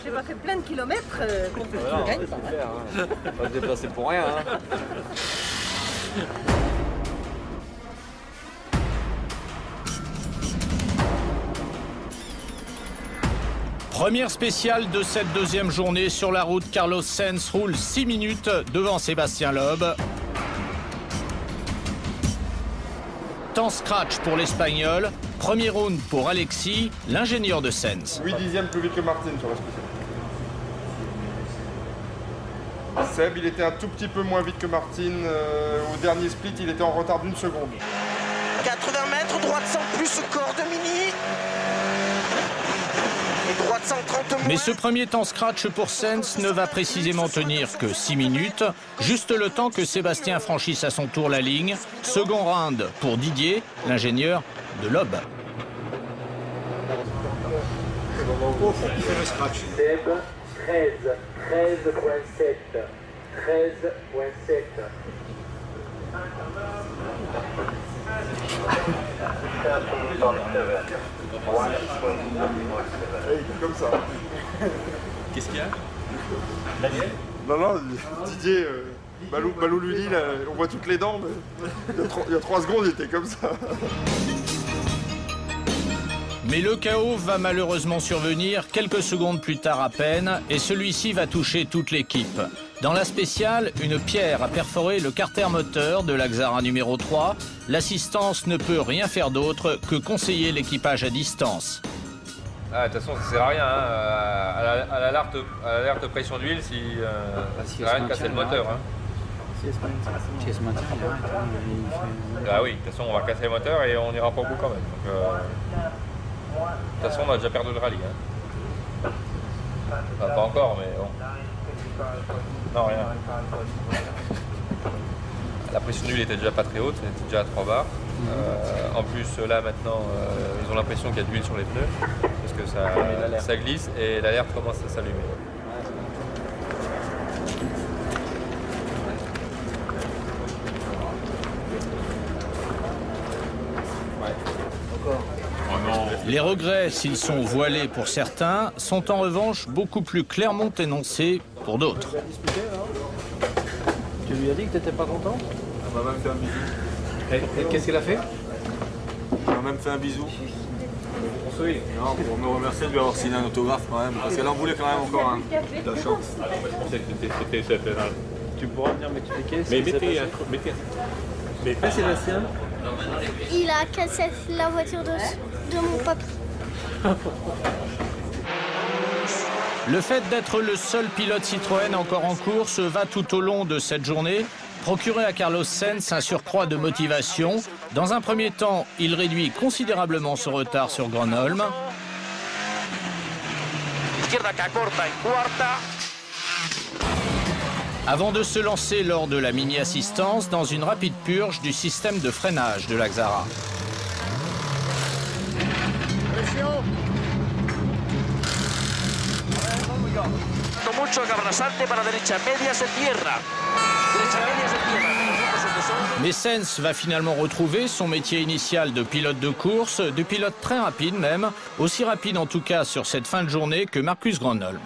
J'ai pas fait plein de kilomètres pour que tu gagnes. C'est clair, hein. Pas se déplacer pour rien. Hein. Première spéciale de cette deuxième journée sur la route. Carlos Sainz roule 6 minutes devant Sébastien Loeb. Temps scratch pour l'Espagnol. Premier round pour Alexis, l'ingénieur de Sainz. 8 dixièmes plus vite que Martin sur la spéciale. Seb, il était un tout petit peu moins vite que Martin. Au dernier split, il était en retard d'1 seconde. 80 mètres, droite sans plus, corps de Mini. Et droite 130 moins. Mais ce premier temps scratch pour Sainz ne va précisément tenir que 6 minutes, juste le temps que Sébastien franchisse à son tour la ligne. Second round pour Didier, l'ingénieur de Loeb. Seb, 13, 13.7, 13.7. Comme ça. Qu'est-ce qu'il y a? Non, Didier, Balou lui dit, là, on voit toutes les dents, mais il y a 3 secondes, il était comme ça. Mais le chaos va malheureusement survenir quelques secondes plus tard à peine, et celui-ci va toucher toute l'équipe. Dans la spéciale, une pierre a perforé le carter moteur de l'Axara numéro 3. L'assistance ne peut rien faire d'autre que conseiller l'équipage à distance. Ah, de toute façon, ça sert à rien. Hein. À l'alerte pression d'huile, ça sert à rien de casser le moteur. Hein. Ah oui, de toute façon, on va casser le moteur et on n'ira pas au bout quand même. Donc, de toute façon, on a déjà perdu le rallye. Hein. Enfin, pas encore, mais bon. Non, rien. La pression d'huile était déjà pas très haute, elle était déjà à 3 bars. En plus, là maintenant, ils ont l'impression qu'il y a de l'huile sur les pneus, parce que ça glisse et l'alerte commence à s'allumer. Les regrets, s'ils sont voilés pour certains, sont en revanche beaucoup plus clairement énoncés pour d'autres. Tu lui as dit que tu n'étais pas content? On m'a même fait un bisou. Et qu'est-ce qu'il a fait? On m'a même fait un bisou. Non, pour me remercier de lui avoir signé un autographe quand même, parce qu'elle en voulait quand même encore un. La chance. Tu pourras venir m'expliquer ce Mais qui s'est passé? mettez Sébastien? Il a cassé la voiture de mon papa. Le fait d'être le seul pilote Citroën encore en course va tout au long de cette journée procurer à Carlos Sainz un surcroît de motivation. Dans un premier temps, il réduit considérablement son retard sur Gronholm. Avant de se lancer lors de la mini-assistance dans une rapide purge du système de freinage de l'Axara. Mais Sainz va finalement retrouver son métier initial de pilote de course, de pilote très rapide même, aussi rapide en tout cas sur cette fin de journée que Marcus Gronholm.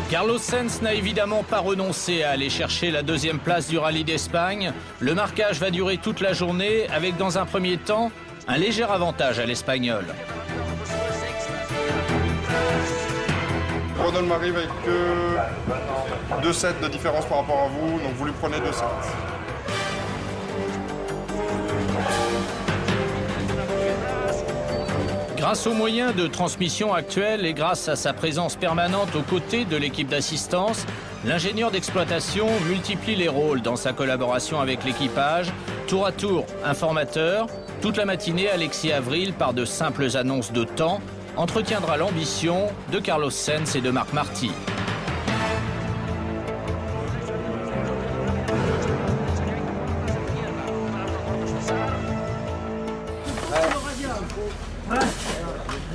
Carlos Sainz n'a évidemment pas renoncé à aller chercher la deuxième place du rallye d'Espagne. Le marquage va durer toute la journée avec dans un premier temps un léger avantage à l'Espagnol. Gronholm arrive avec 2 sets de différence par rapport à vous, donc vous lui prenez 2 sets. Grâce aux moyens de transmission actuels et grâce à sa présence permanente aux côtés de l'équipe d'assistance, l'ingénieur d'exploitation multiplie les rôles dans sa collaboration avec l'équipage, tour à tour informateur. Toute la matinée, Alexis Avril, par de simples annonces de temps, entretiendra l'ambition de Carlos Sainz et de Marc Marty.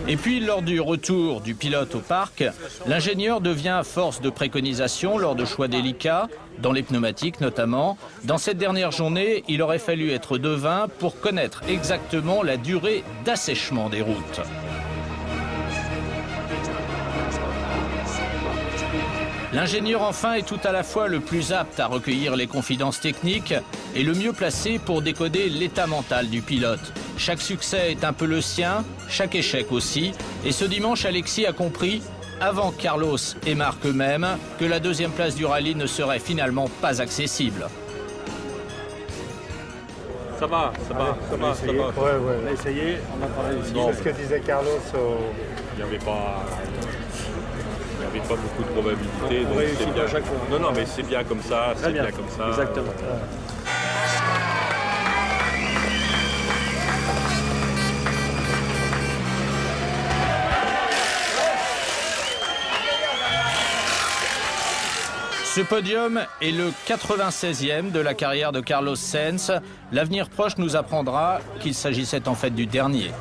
Et puis, lors du retour du pilote au parc, l'ingénieur devient force de préconisation lors de choix délicats, dans les pneumatiques notamment. Dans cette dernière journée, il aurait fallu être devin pour connaître exactement la durée d'assèchement des routes. L'ingénieur, enfin, est tout à la fois le plus apte à recueillir les confidences techniques et le mieux placé pour décoder l'état mental du pilote. Chaque succès est un peu le sien, chaque échec aussi. Et ce dimanche, Alexis a compris, avant Carlos et Marc eux-mêmes, que la deuxième place du rallye ne serait finalement pas accessible. Ça va. On a essayé, on a travaillé ici. C'est ce que disait Carlos. Il n'y avait pas beaucoup de probabilités. Donc c'est bien. Chaque fois. Non, mais c'est bien comme ça. C'est bien comme ça. Exactement. Ce podium est le 96e de la carrière de Carlos Sainz. L'avenir proche nous apprendra qu'il s'agissait en fait du dernier.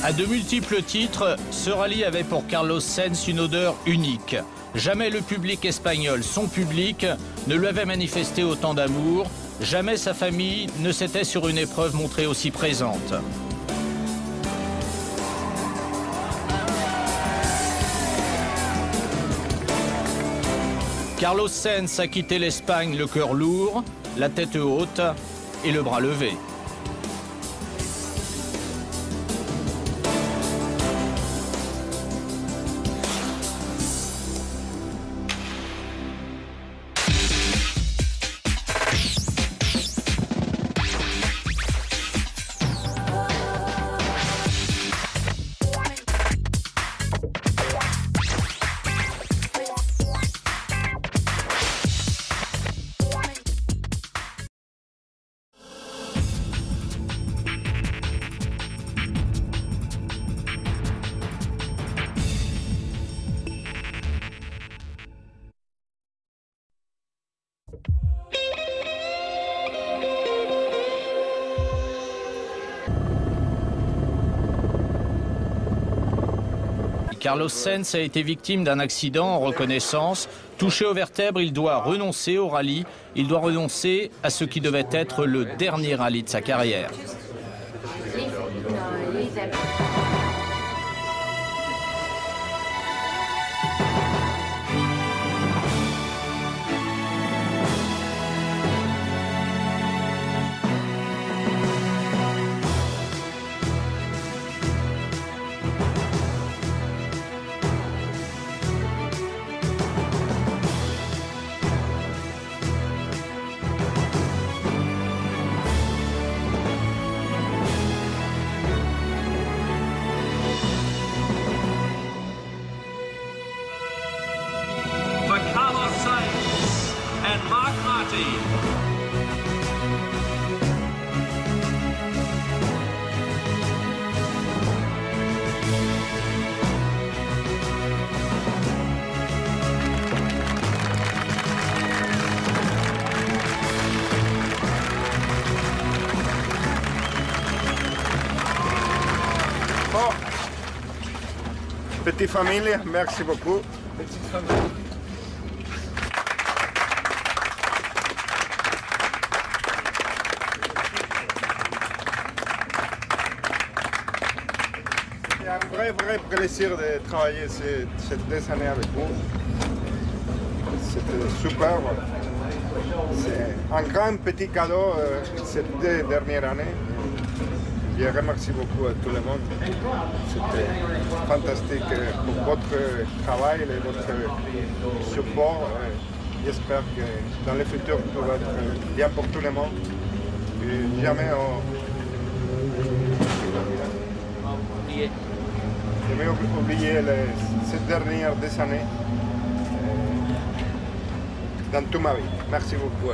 À de multiples titres, ce rallye avait pour Carlos Sainz une odeur unique. Jamais le public espagnol, son public, ne lui avait manifesté autant d'amour. Jamais sa famille ne s'était sur une épreuve montrée aussi présente. Carlos Sainz a quitté l'Espagne le cœur lourd, la tête haute et le bras levé. Carlos Sainz a été victime d'un accident en reconnaissance. Touché aux vertèbres, il doit renoncer au rallye. Il doit renoncer à ce qui devait être le dernier rallye de sa carrière. Petite famille, merci beaucoup. Petite famille. un vrai plaisir de travailler ces 2 années avec vous. C'était superbe. C'est un grand petit cadeau ces 2 dernières années. Je remercie beaucoup à tout le monde. C'était fantastique pour votre travail et votre support. J'espère que dans le futur, tout va être bien pour tout le monde. Et jamais oublier ces dernières années dans toute ma vie. Merci beaucoup.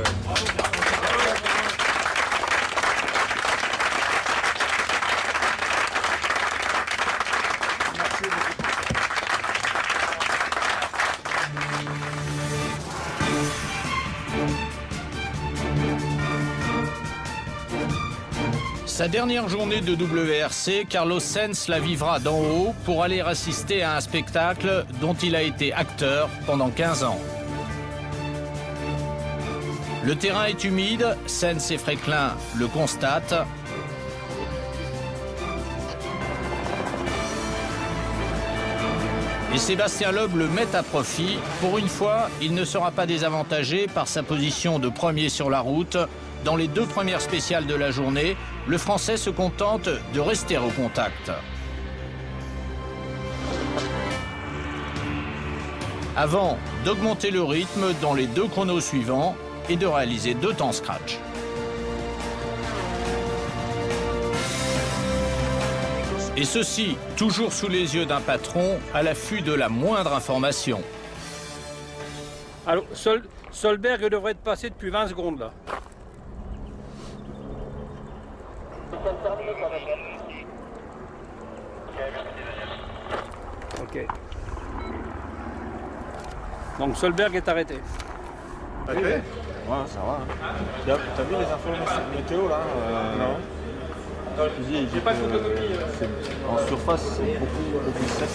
Sa dernière journée de WRC, Carlos Sainz la vivra d'en haut pour aller assister à un spectacle dont il a été acteur pendant 15 ans. Le terrain est humide, Sainz et Fréquelin le constatent. Et Sébastien Loeb le met à profit. Pour une fois, il ne sera pas désavantagé par sa position de premier sur la route. Dans les 2 premières spéciales de la journée, le Français se contente de rester au contact. Avant d'augmenter le rythme dans les 2 chronos suivants et de réaliser 2 temps scratch. Et ceci, toujours sous les yeux d'un patron, à l'affût de la moindre information. Alors, Solberg devrait être passé depuis 20 secondes là. Ok. Donc Solberg est arrêté. Arrêté ? Ouais, ça va. T'as vu les infos météo là Non. J'ai pas de photocopie. En surface, c'est beaucoup sec.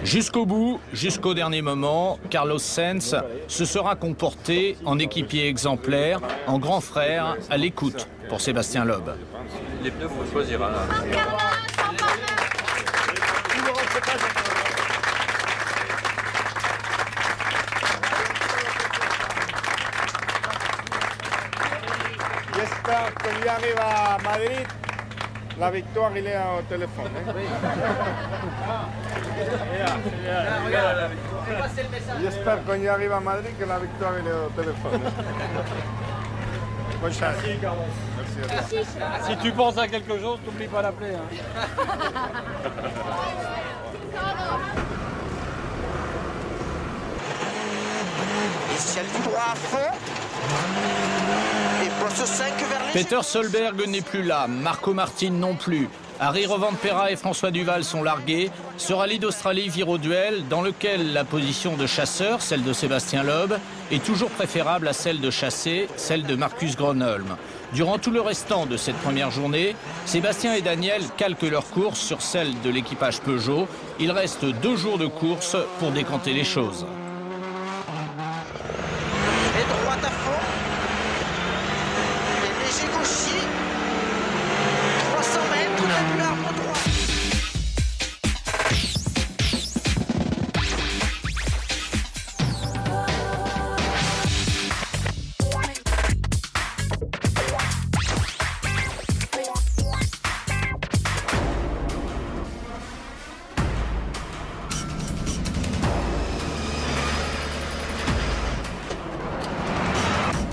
Jusqu'au bout, jusqu'au dernier moment, Carlos Sainz se sera comporté en équipier exemplaire, en grand frère, à l'écoute pour Sébastien Loeb. Les pneus, faut choisir. Hein. J'espère qu'on y arrive à Madrid. La victoire, il est au téléphone. J'espère qu'on y arrive à Madrid, que la victoire, il est au téléphone. Bonne chance. Merci à toi. Si tu penses à quelque chose, n'oublie pas d'appeler. Et ciel du droit à fond. Et poste 5 vers les... Peter Solberg n'est plus là, Marco Martin non plus. Harry Rovanpera et François Duval sont largués. Ce rallye d'Australie vire au duel dans lequel la position de chasseur, celle de Sébastien Loeb, est toujours préférable à celle de chassé, celle de Marcus Gronholm. Durant tout le restant de cette première journée, Sébastien et Daniel calquent leur course sur celle de l'équipage Peugeot. Il reste 2 jours de course pour décanter les choses. Et droite à fond. Et léger gaucher. 300 mètres, début arbre droit.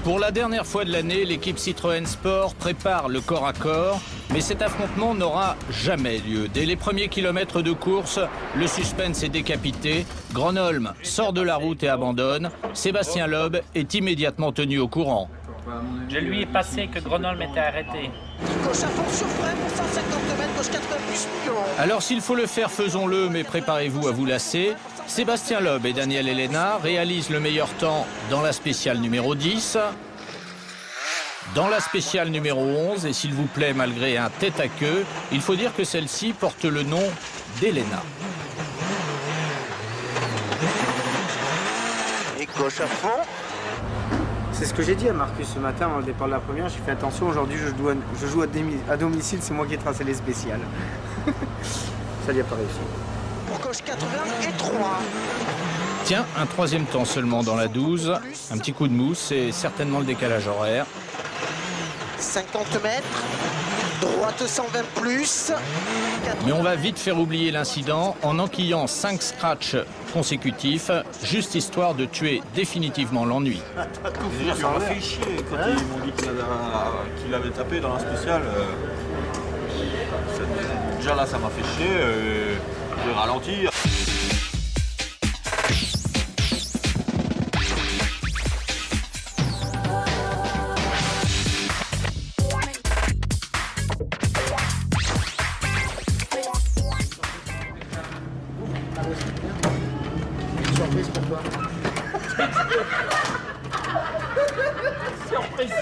Pour la dernière fois de l'année, l'équipe Citroën Sport prépare le corps à corps, mais cet affrontement n'aura jamais lieu. Dès les premiers kilomètres de course, le suspense est décapité. Gronholm sort de la route et abandonne. Sébastien Loeb est immédiatement tenu au courant. Je lui ai passé que Gronholm était arrêté. Gauche à fond sur frein pour 150 mètres, gauche 80 plus millions. Alors s'il faut le faire, faisons-le, mais préparez-vous à vous lasser. Sébastien Loeb et Daniel Elena réalisent le meilleur temps dans la spéciale numéro 10. Dans la spéciale numéro 11, et s'il vous plaît, malgré un tête-à-queue, il faut dire que celle-ci porte le nom d'Elena. Et gauche à fond. C'est ce que j'ai dit à Marcus ce matin au départ de la première. J'ai fait attention, aujourd'hui je joue à domicile, c'est moi qui ai tracé les spéciales. Ça n'y a pas réussi. Pour gauche 80 et 3. Tiens, un troisième temps seulement dans la 12. Un petit coup de mousse et certainement le décalage horaire. 50 mètres. Droite 120 plus. Mais on va vite faire oublier l'incident en enquillant 5 scratchs consécutifs, juste histoire de tuer définitivement l'ennui. Déjà, ça m'a fait chier quand ils m'ont dit qu'il avait tapé dans la spéciale. Déjà là, ça m'a fait chier. J'ai ralenti.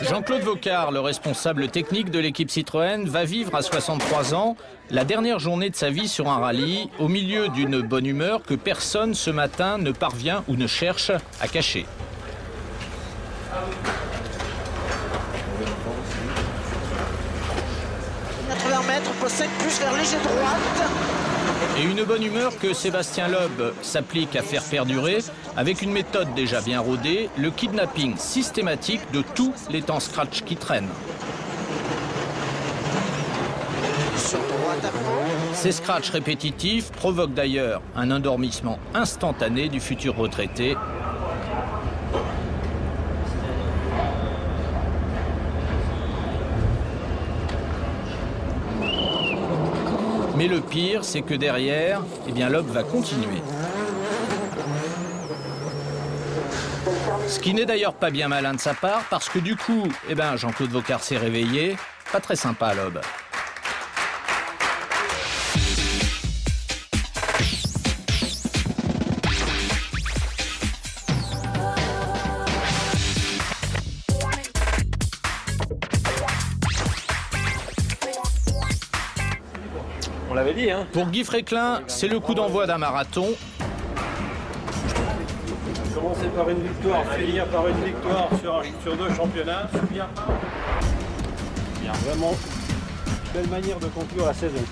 Jean-Claude Vocard, le responsable technique de l'équipe Citroën, va vivre à 63 ans la dernière journée de sa vie sur un rallye, au milieu d'une bonne humeur que personne ce matin ne parvient ou ne cherche à cacher. Pour 5 plus vers léger droite. Et une bonne humeur que Sébastien Loeb s'applique à faire perdurer avec une méthode déjà bien rodée, le kidnapping systématique de tous les temps scratch qui traînent. Sur droite à fond. Ces scratchs répétitifs provoquent d'ailleurs un endormissement instantané du futur retraité. Mais le pire, c'est que derrière, eh bien, Loeb va continuer. Ce qui n'est d'ailleurs pas bien malin de sa part, parce que du coup, eh ben, Jean-Claude Vocard s'est réveillé. Pas très sympa, Loeb. On l'avait dit, hein. Pour Guy Fréquelin, c'est le coup d'envoi d'un marathon. Commencer par une victoire, finir par une victoire sur 2 championnats, c'est bien. Bien, vraiment, belle manière de conclure la saison.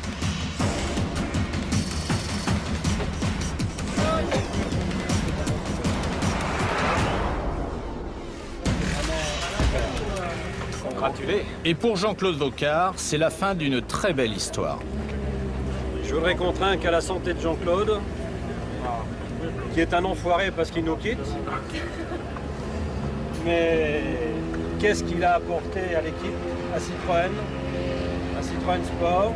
Congratulé. Et pour Jean-Claude Vocard, c'est la fin d'une très belle histoire. Je voudrais qu'on trinque à la santé de Jean-Claude, qui est un enfoiré parce qu'il nous quitte. Mais qu'est-ce qu'il a apporté à l'équipe, à Citroën Sport,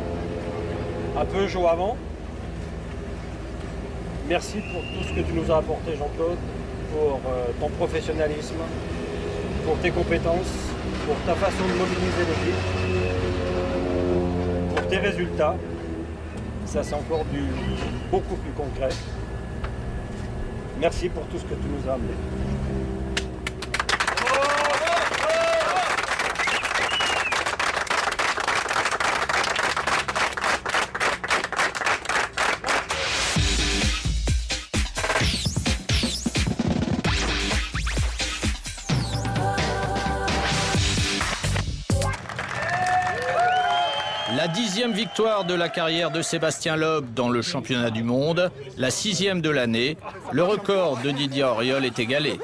à Peugeot avant. Merci pour tout ce que tu nous as apporté, Jean-Claude, pour ton professionnalisme, pour tes compétences, pour ta façon de mobiliser l'équipe, pour tes résultats. Ça, c'est encore beaucoup plus concret. Merci pour tout ce que tu nous as amené. La 10e victoire de la carrière de Sébastien Loeb dans le championnat du monde, la 6e de l'année. Le record de Didier Auriol est égalé.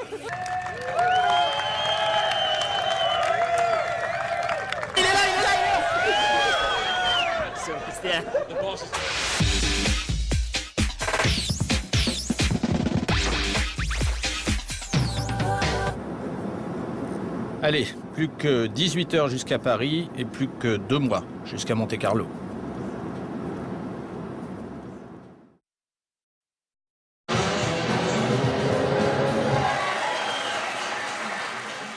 Allez, plus que 18 heures jusqu'à Paris et plus que 2 mois jusqu'à Monte-Carlo.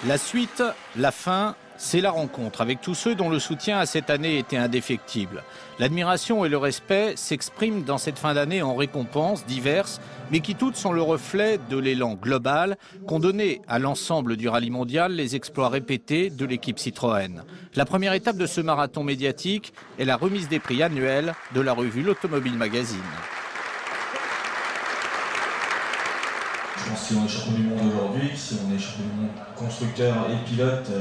La suite, la fin, c'est la rencontre avec tous ceux dont le soutien à cette année était indéfectible. L'admiration et le respect s'expriment dans cette fin d'année en récompenses diverses, mais qui toutes sont le reflet de l'élan global qu'ont donné à l'ensemble du rallye mondial les exploits répétés de l'équipe Citroën. La première étape de ce marathon médiatique est la remise des prix annuels de la revue L'Automobile Magazine. Je pense que si on est champion du monde aujourd'hui, si on est champion du monde constructeur et pilote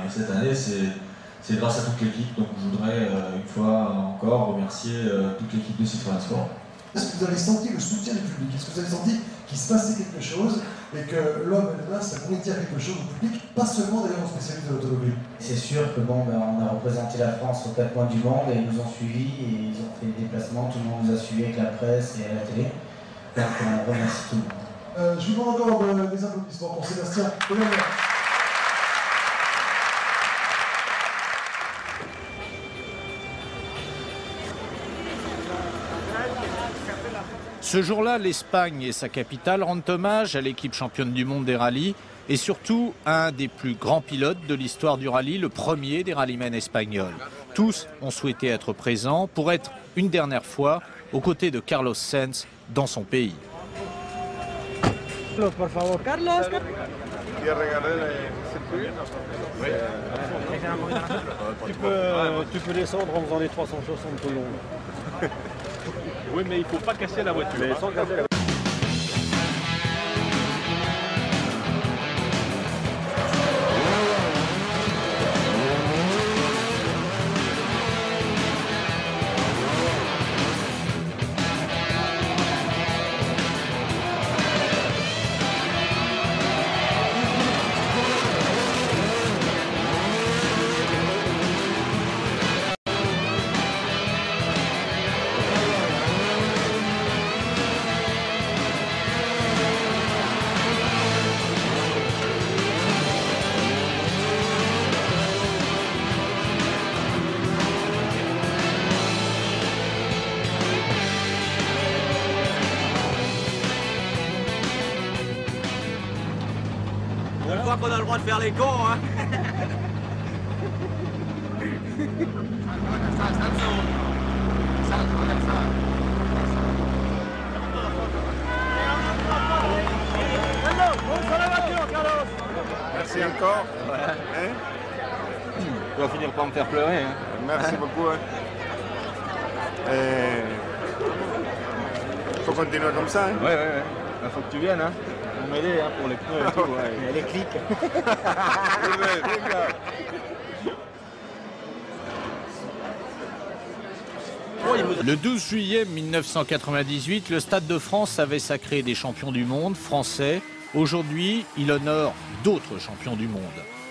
cette année, c'est grâce à toute l'équipe. Donc je voudrais une fois encore remercier toute l'équipe de Citroën Sport. Est-ce que vous avez senti le soutien du public? Est-ce que vous avez senti qu'il se passait quelque chose et que l'homme et le masque, ça pouvait dire quelque chose au public, pas seulement d'ailleurs aux spécialistes de l'automobile? C'est sûr que bon, on a représenté la France aux 4 coins du monde et ils nous ont suivis et ils ont fait des déplacements, tout le monde nous a suivis avec la presse et à la télé. Donc on remercie tout le monde. Je vous demande encore des applaudissements pour Sébastien. Ce jour-là, l'Espagne et sa capitale rendent hommage à l'équipe championne du monde des rallyes et surtout à un des plus grands pilotes de l'histoire du rallye, le premier des rallymen espagnols. Tous ont souhaité être présents pour être une dernière fois aux côtés de Carlos Sainz dans son pays. Carlos, por favor. Carlos. Tu peux descendre en faisant les 360 tout le long. Oui, mais il ne faut pas casser la voiture. Mais sans casser la voiture. On voit qu'on a le droit de faire les cons, hein. Merci encore. Hein? Tu vas finir par me faire pleurer. Hein? Merci beaucoup. Hein. Faut continuer comme ça. Hein? Ouais. Il faut que tu viennes. Hein? Pour m'aider hein, pour les pneus et tout. Ouais. Les clics. Le 12 juillet 1998, le Stade de France avait sacré des champions du monde français. Aujourd'hui, il honore d'autres champions du monde.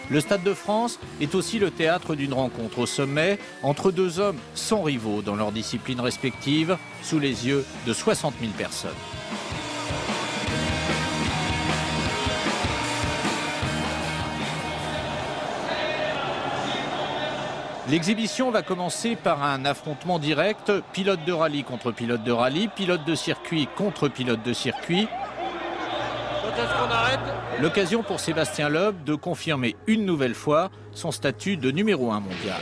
Le Stade de France est aussi le théâtre d'une rencontre au sommet entre deux hommes sans rivaux dans leurs disciplines respectives, sous les yeux de 60 000 personnes. L'exhibition va commencer par un affrontement direct, pilote de rallye contre pilote de rallye, pilote de circuit contre pilote de circuit. Quand est-ce qu'on arrête? L'occasion pour Sébastien Loeb de confirmer une nouvelle fois son statut de numéro 1 mondial.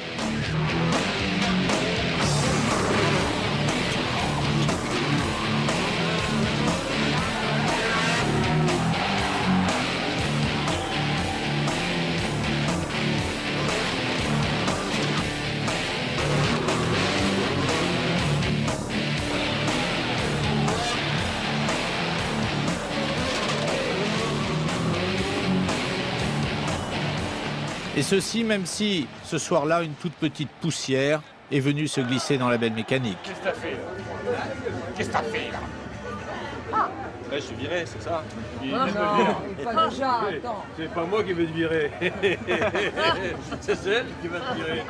Et ceci même si, ce soir-là, une toute petite poussière est venue se glisser dans la benne mécanique. Qu'est-ce que t'as fait là? Qu'est-ce que t'as fait là? Ouais, je suis viré, c'est ça. Pas déjà, attends. C'est pas moi qui vais te virer. C'est elle qui va te virer.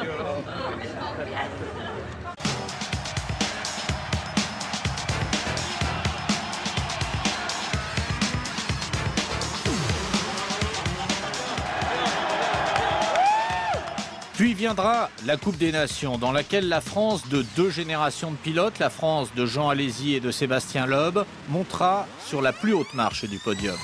Puis viendra la Coupe des Nations, dans laquelle la France de deux générations de pilotes, la France de Jean Alesi et de Sébastien Loeb, montera sur la plus haute marche du podium.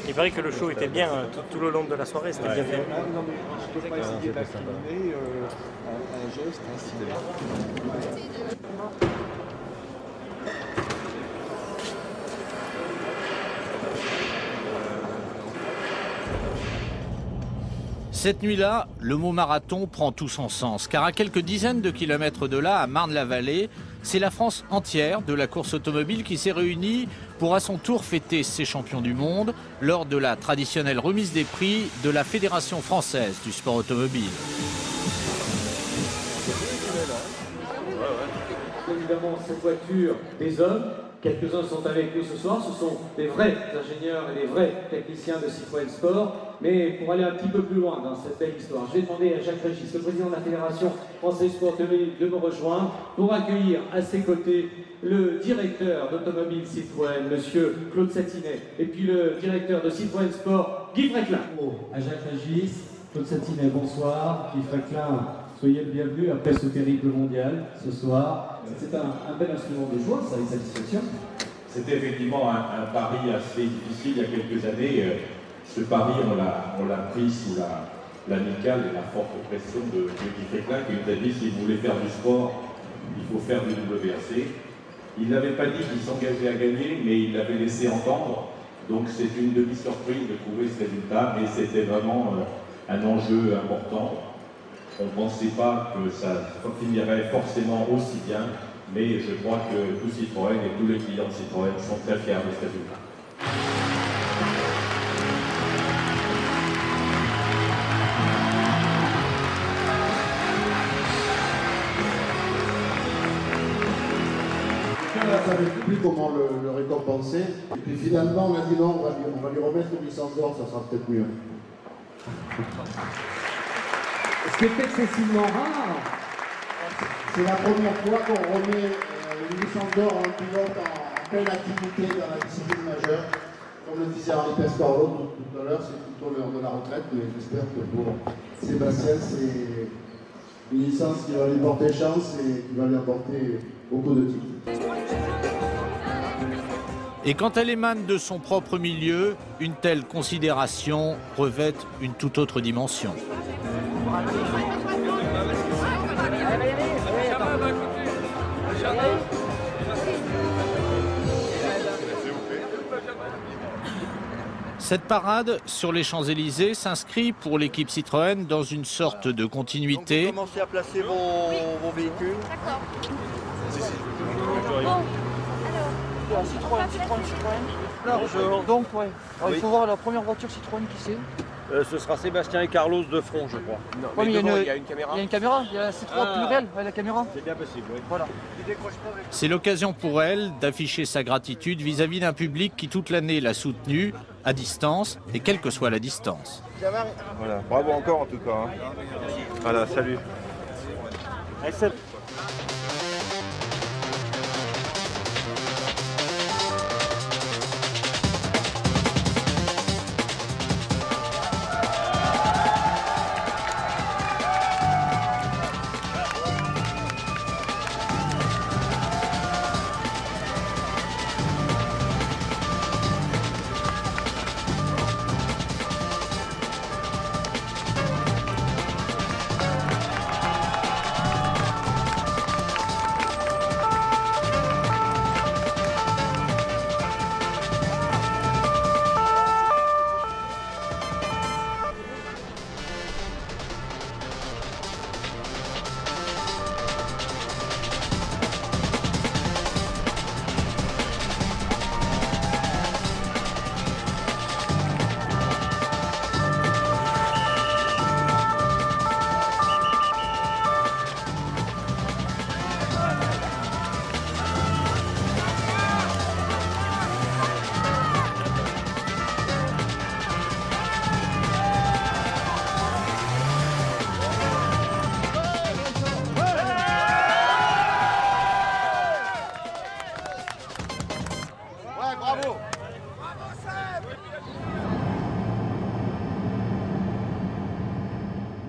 Il paraît que le show était bien tout le long de la soirée, c'était bien fait. Non, mais je ne peux pas essayer d'incriminer un geste, un cinéma. Cette nuit-là, le mot marathon prend tout son sens, car à quelques dizaines de kilomètres de là, à Marne-la-Vallée, c'est la France entière de la course automobile qui s'est réunie pour à son tour fêter ses champions du monde lors de la traditionnelle remise des prix de la Fédération française du sport automobile. Évidemment, cette voiture des hommes, quelques-uns sont avec nous ce soir, ce sont des vrais ingénieurs et des vrais techniciens de Citroën Sport. Mais pour aller un petit peu plus loin dans cette belle histoire, je vais demander à Jacques Régis, le président de la Fédération française sport automobile, de me rejoindre pour accueillir à ses côtés le directeur d'Automobile Citroën, monsieur Claude Satinet, et puis le directeur de Citroën Sport, Guy Fréquelin. À Jacques Régis, Claude Satinet, bonsoir. Guy Fréquelin, soyez le bienvenu après ce terrible mondial ce soir. C'est un bel instrument de joie, ça, une satisfaction. C'était effectivement un pari assez difficile il y a quelques années. Ce pari, on l'a pris sous l'amicale et la forte pression de Guy Fréquelin qui nous a dit si vous voulez faire du sport, il faut faire du WRC. Il n'avait pas dit qu'il s'engageait à gagner, mais il l'avait laissé entendre. Donc c'est une demi-surprise de trouver ce résultat, mais c'était vraiment un enjeu important. On ne pensait pas que ça finirait forcément aussi bien, mais je crois que tout Citroën et tous les clients de Citroën sont très fiers de ce résultat. On ne savait plus comment le récompenser. Et puis finalement, on a dit non, on va lui remettre une licence d'or, ça sera peut-être mieux. Ce qui est excessivement rare. C'est la première fois qu'on remet une licence d'or à un pilote en pleine activité dans la discipline majeure. Comme le disait Henri Pescarolo tout à l'heure, c'est plutôt l'heure de la retraite, mais j'espère que pour Sébastien, c'est une licence qui va lui porter chance et qui va lui apporter beaucoup de titres. Et quand elle émane de son propre milieu, une telle considération revêt une toute autre dimension. Cette parade sur les Champs-Élysées s'inscrit pour l'équipe Citroën dans une sorte de continuité. Donc vous commencez à placer vos véhicules. D'accord. Alors, Citroën. Alors, donc, ouais. Alors, il faut voir la première voiture Citroën qui c'est. Ce sera Sébastien et Carlos de front, je crois. Non, mais il y a une caméra. Il y a une caméra, il y a la C3 pluriel, la caméra. C'est bien possible, oui. Voilà. C'est l'occasion pour elle d'afficher sa gratitude vis-à-vis d'un public qui toute l'année l'a soutenue, à distance, et quelle que soit la distance. Voilà, bravo encore en tout cas. Hein. Voilà, salut.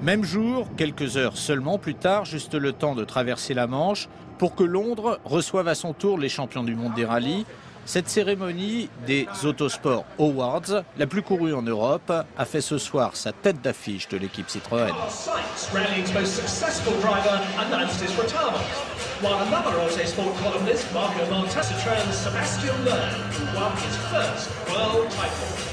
Même jour, quelques heures seulement plus tard, juste le temps de traverser la Manche, pour que Londres reçoive à son tour les champions du monde des rallyes. Cette cérémonie des Autosport Awards, la plus courue en Europe, a fait ce soir sa tête d'affiche de l'équipe Citroën. While another Autosport columnist, Marco Montes, Citroën's Sébastien Loeb, who won his first world title.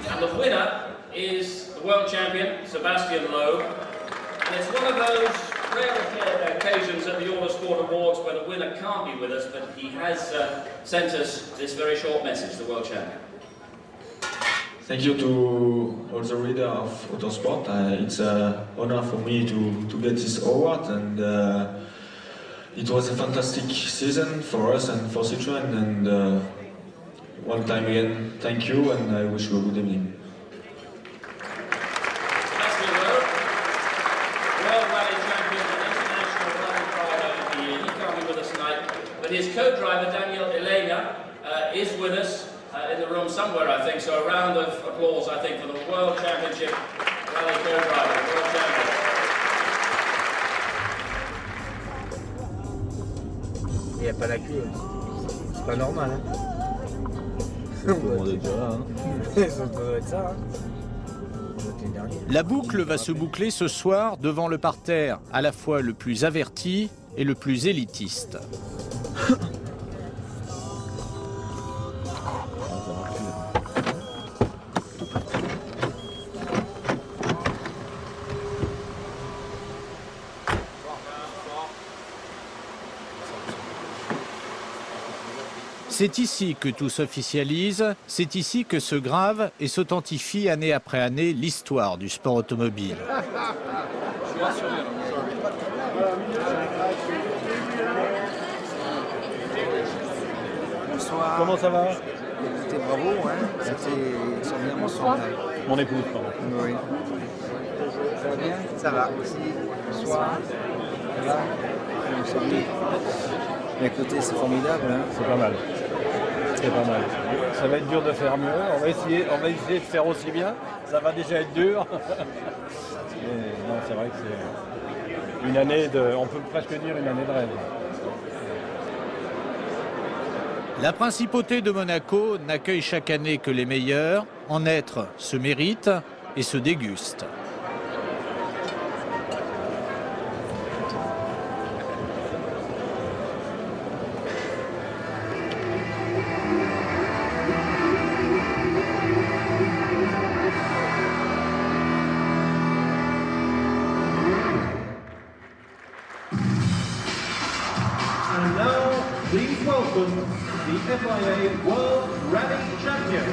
And the winner is the world champion, Sébastien Loeb. And it's one of those rare occasions at the Autosport Awards where the winner can't be with us, but he has sent us this very short message, the world champion. Thank you to all the readers of Autosport. It's an honor for me to get this award, and it was a fantastic season for us and for Citroën. And one time again, thank you, and I wish you a good evening. World Rally Champion and International Rally Driver of the Year. He can't be with us tonight, but his co-driver Daniel Elena is with us in the room somewhere, I think. So a round of applause, I think, for the World Championship Rally co-driver, World Champion. Il n'y a pas la queue, c'est pas normal. Hein. La boucle va se boucler ce soir devant le parterre, à la fois le plus averti et le plus élitiste. C'est ici que tout s'officialise, c'est ici que se grave et s'authentifie année après année l'histoire du sport automobile. Bonsoir. Comment ça va? Écoutez, bravo, hein. C'était bien. Bonsoir. Mon épouse, pardon. Oui. Ça va bien? Ça va aussi. Bonsoir. Ça va? Écoutez, c'est formidable. Hein. C'est pas mal. C'est pas mal. Ça va être dur de faire mieux. On va essayer de faire aussi bien. Ça va déjà être dur. Mais non, c'est vrai que c'est une année de. On peut presque dire une année de rêve. La principauté de Monaco n'accueille chaque année que les meilleurs. En être se mérite et se déguste. And now, please welcome the FIA World Rally Champion.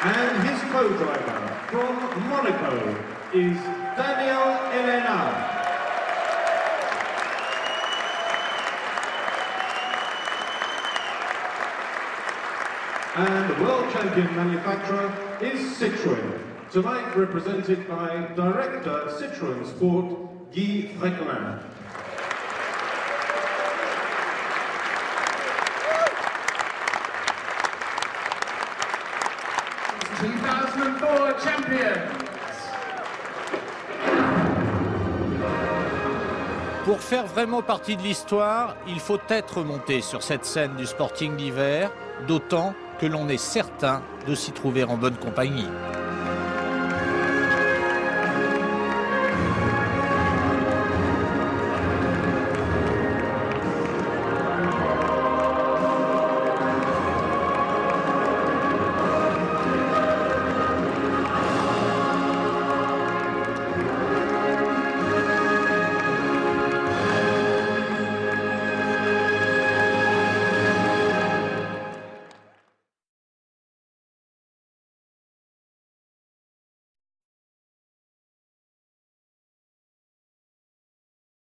And his co-driver from Monaco is Daniel Elena. And the world champion manufacturer is Citroën, tonight represented by Director Citroën Sport, Guy Fréquelin. 2004 champions. Pour faire vraiment partie de l'histoire, il faut être monté sur cette scène du Sporting d'hiver, d'autant que l'on est certain de s'y trouver en bonne compagnie.